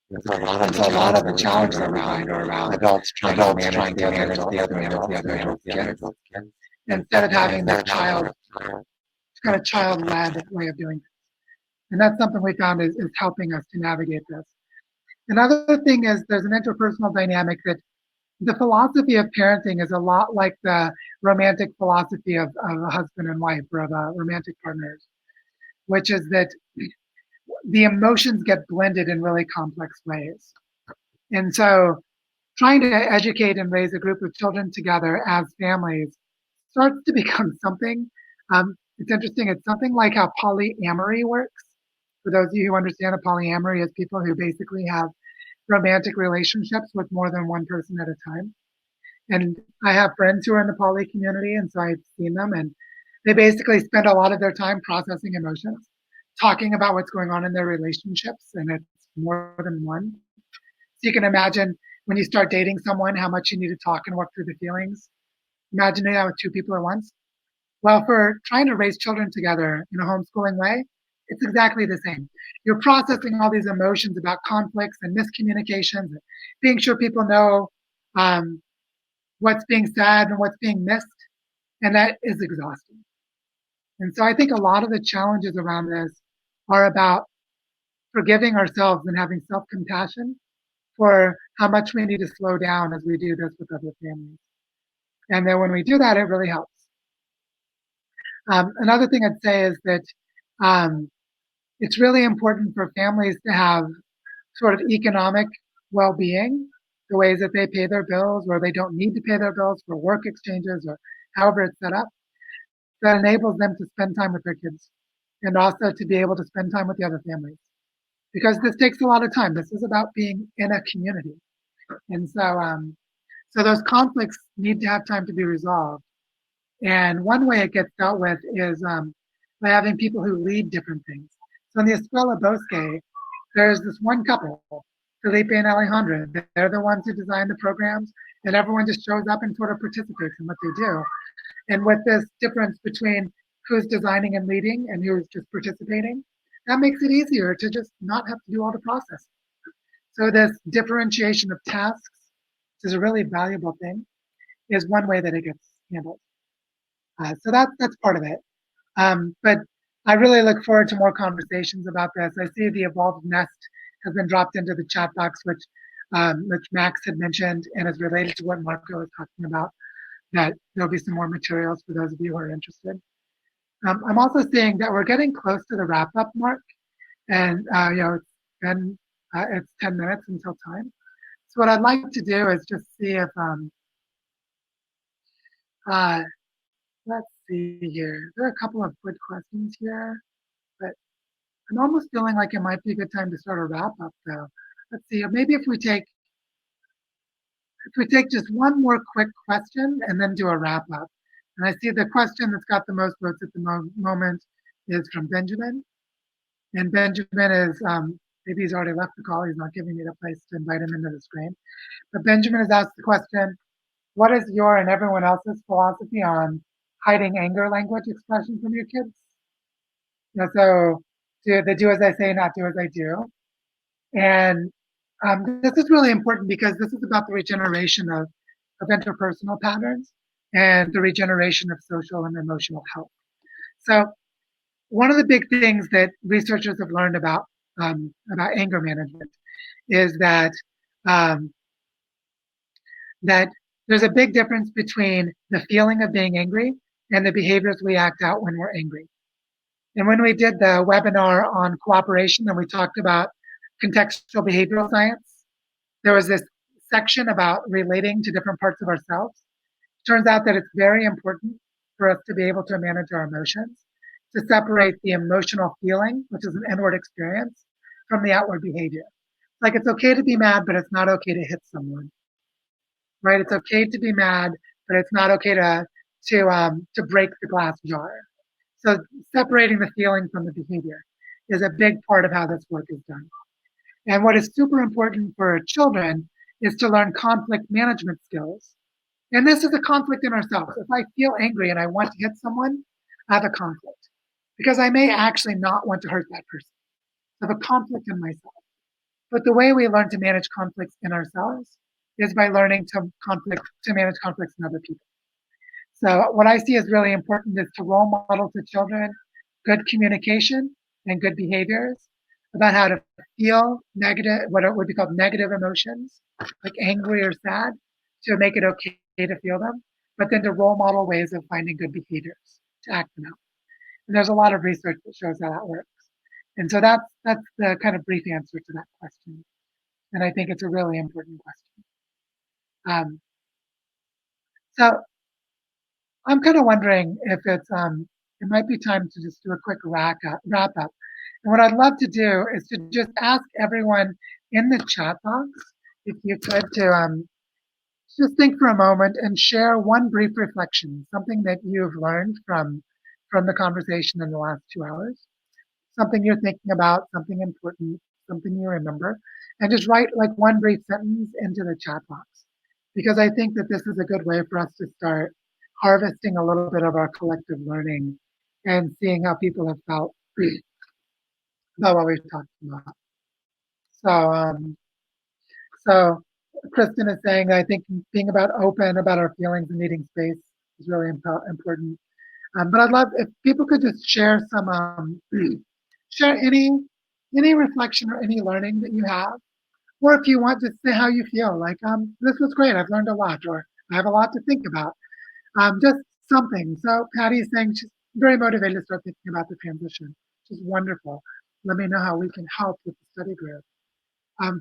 There's a lot of the challenge that we find are around adults trying to manage the other kids. Instead of having this kind of child-led way of doing things. And that's something we found is helping us to navigate this. Another thing is there's an interpersonal dynamic that the philosophy of parenting is a lot like the romantic philosophy of a husband and wife or of romantic partners, which is that the emotions get blended in really complex ways. And so trying to educate and raise a group of children together as families starts to become something. It's interesting. It's something like how polyamory works. For those of you who understand, a polyamory is people who basically have romantic relationships with more than one person at a time. And I have friends who are in the poly community, and so I've seen them, and they basically spend a lot of their time processing emotions, talking about what's going on in their relationships, and it's more than one. So you can imagine when you start dating someone, how much you need to talk and work through the feelings. Imagine that with two people at once. Well, for trying to raise children together in a homeschooling way, it's exactly the same. You're processing all these emotions about conflicts and miscommunications, and being sure people know what's being said and what's being missed, and that is exhausting. And so I think a lot of the challenges around this are about forgiving ourselves and having self-compassion for how much we need to slow down as we do this with other families. And then when we do that, it really helps. Another thing I'd say is that it's really important for families to have sort of economic well-being, the ways that they pay their bills, or they don't need to pay their bills for work exchanges or however it's set up, that enables them to spend time with their kids and also to be able to spend time with the other families. Because this takes a lot of time. This is about being in a community. And so those conflicts need to have time to be resolved. And one way it gets dealt with is by having people who lead different things. So in the Escuela Bosque, there's this one couple, Felipe and Alejandra. They're the ones who design the programs, and everyone just shows up and sort of participates in what they do. And with this difference between who's designing and leading and who's just participating, that makes it easier to just not have to do all the process. So this differentiation of tasks, which is a really valuable thing, is one way that it gets handled. So that's part of it. But I really look forward to more conversations about this. I see the Evolved Nest has been dropped into the chat box, which Max had mentioned and is related to what Marco was talking about, that there'll be some more materials for those of you who are interested. I'm also seeing that we're getting close to the wrap-up mark, and it's 10 minutes until time. So what I'd like to do is just see if let's see here. There are a couple of good questions here, but I'm almost feeling like it might be a good time to start a wrap-up, though. Let's see. Maybe if we take just one more quick question and then do a wrap-up. And I see the question that's got the most votes at the moment is from Benjamin. And Benjamin is, maybe he's already left the call. He's not giving me the place to invite him into the screen. But Benjamin has asked the question, what is your and everyone else's philosophy on hiding anger language expression from your kids? So do as I say, not do as I do. And this is really important because this is about the regeneration of interpersonal patterns and the regeneration of social and emotional health. So one of the big things that researchers have learned about anger management is that that there's a big difference between the feeling of being angry and the behaviors we act out when we're angry. And when we did the webinar on cooperation and we talked about contextual behavioral science, there was this section about relating to different parts of ourselves. It turns out that it's very important for us to be able to manage our emotions, to separate the emotional feeling, which is an inward experience, from the outward behavior. Like it's okay to be mad, but it's not okay to hit someone, right? It's okay to be mad, but it's not okay to break the glass jar. So separating the feeling from the behavior is a big part of how this work is done. And what is super important for children is to learn conflict management skills. And this is a conflict in ourselves. If I feel angry and I want to hit someone, I have a conflict because I may actually not want to hurt that person. I have a conflict in myself. But the way we learn to manage conflicts in ourselves is by learning to manage conflicts in other people. So what I see as really important is to role model to children good communication and good behaviors about how to feel negative, what would be called negative emotions, like angry or sad, to make it okay to feel them, but then to role model ways of finding good behaviors to act them out. And there's a lot of research that shows how that works. And so that's the kind of brief answer to that question. And I think it's a really important question. So I'm kind of wondering if it might be time to just do a quick wrap up. And what I'd love to do is to just ask everyone in the chat box, if you could, to just think for a moment and share one brief reflection, something that you've learned from the conversation in the last 2 hours, something you're thinking about, something important, something you remember, and just write like one brief sentence into the chat box. Because I think that this is a good way for us to start harvesting a little bit of our collective learning and seeing how people have felt about what we've talked about. So Kristen is saying, I think being open about our feelings and needing space is really important. But I'd love if people could just share share any reflection or any learning that you have, or if you want to say how you feel, like this was great, I've learned a lot, or I have a lot to think about. Just something. So Patty is saying she's very motivated to start thinking about the transition, which is wonderful. Let me know how we can help with the study group.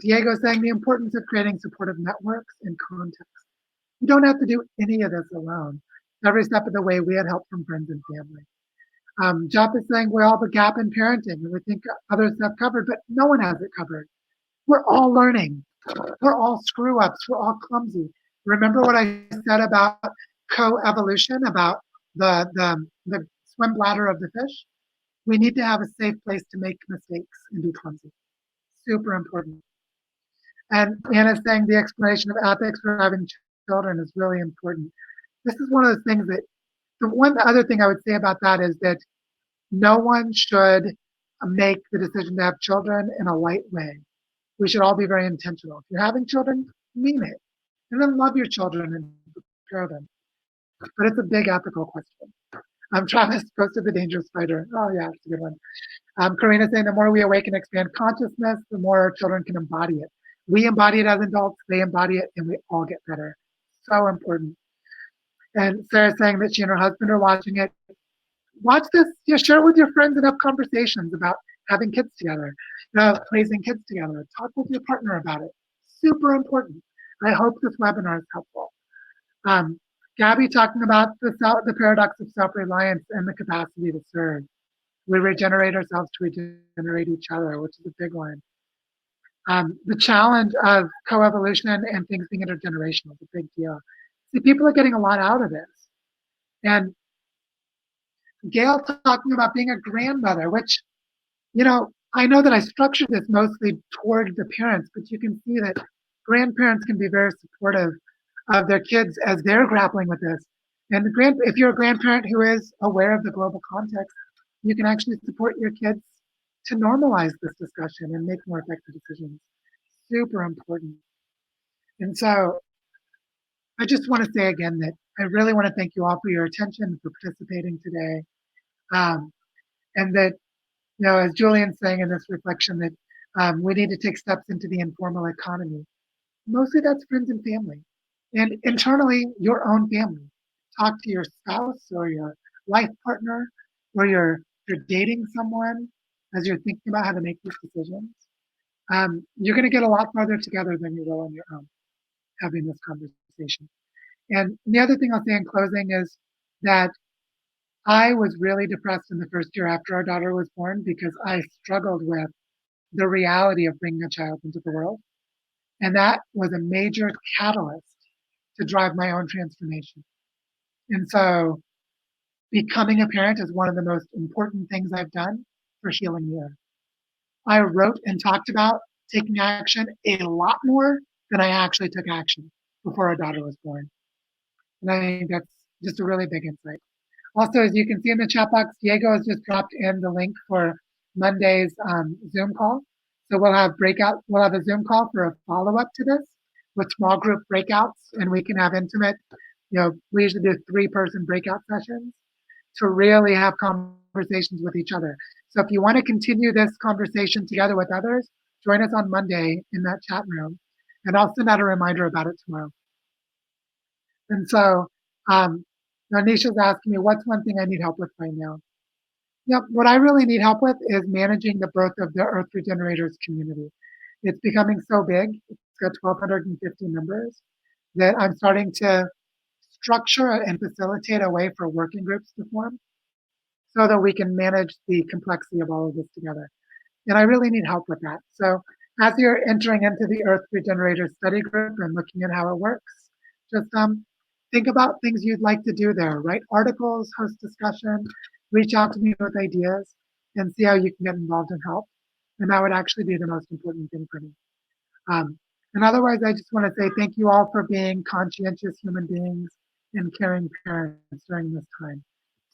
Diego is saying the importance of creating supportive networks and context. You don't have to do any of this alone. Every step of the way, we had help from friends and family. Jop is saying we all have a gap in parenting and we think others have covered, but no one has it covered. We're all learning. We're all screw ups. We're all clumsy. Remember what I said about co-evolution, about the swim bladder of the fish? We need to have a safe place to make mistakes and be clumsy. Super important. And Anna's saying the explanation of ethics for having children is really important. This is one of those things that the other thing I would say about that is that no one should make the decision to have children in a light way. We should all be very intentional. If you're having children, mean it. And then love your children and prepare them. But it's a big ethical question. Travis posted the dangerous fighter. Oh yeah, it's a good one. Karina saying the more we awaken and expand consciousness, the more our children can embody it. We embody it as adults, they embody it, and we all get better. So important. And Sarah saying that she and her husband are watching it. Watch this, share it with your friends and have conversations about having kids together, raising kids together. Talk with your partner about it. Super important. I hope this webinar is helpful. Gabby talking about the paradox of self-reliance and the capacity to serve. We regenerate ourselves to regenerate each other, which is a big one. The challenge of coevolution and things being intergenerational is a big deal. See, people are getting a lot out of this. And Gail talking about being a grandmother, which, I know that I structured this mostly toward the parents, but you can see that grandparents can be very supportive of their kids as they're grappling with this. And if you're a grandparent who is aware of the global context, you can actually support your kids to normalize this discussion and make more effective decisions. Super important. And so I just want to say again that I really want to thank you all for your attention, for participating today. And that, as Julian's saying in this reflection, that we need to take steps into the informal economy. Mostly that's friends and family. And internally, your own family. Talk to your spouse or your life partner, or you're dating someone as you're thinking about how to make these decisions. You're going to get a lot farther together than you will on your own, having this conversation. And the other thing I'll say in closing is that I was really depressed in the first year after our daughter was born because I struggled with the reality of bringing a child into the world. And that was a major catalyst to drive my own transformation. And so becoming a parent is one of the most important things I've done for healing the earth. I wrote and talked about taking action a lot more than I actually took action before our daughter was born. And I think that's just a really big insight. Also, as you can see in the chat box, Diego has just dropped in the link for Monday's Zoom call. So we'll have a Zoom call for a follow-up to this with small group breakouts, and we can have intimate, we usually do 3-person breakout sessions to really have conversations with each other. So if you want to continue this conversation together with others, join us on Monday in that chat room, and I'll send out a reminder about it tomorrow. And so Nisha's asking me, what's one thing I need help with right now? Yep, what I really need help with is managing the growth of the Earth Regenerators community. It's becoming so big, it's got 1,250 members, that I'm starting to structure and facilitate a way for working groups to form so that we can manage the complexity of all of this together. And I really need help with that. So as you're entering into the Earth Regenerator study group and looking at how it works, just think about things you'd like to do there. Write articles, host discussion, reach out to me with ideas, and see how you can get involved and help. And that would actually be the most important thing for me. And otherwise, I just want to say thank you all for being conscientious human beings and caring parents during this time.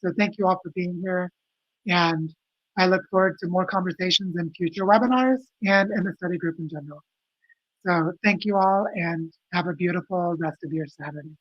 So thank you all for being here. And I look forward to more conversations in future webinars and in the study group in general. So thank you all and have a beautiful rest of your Saturday.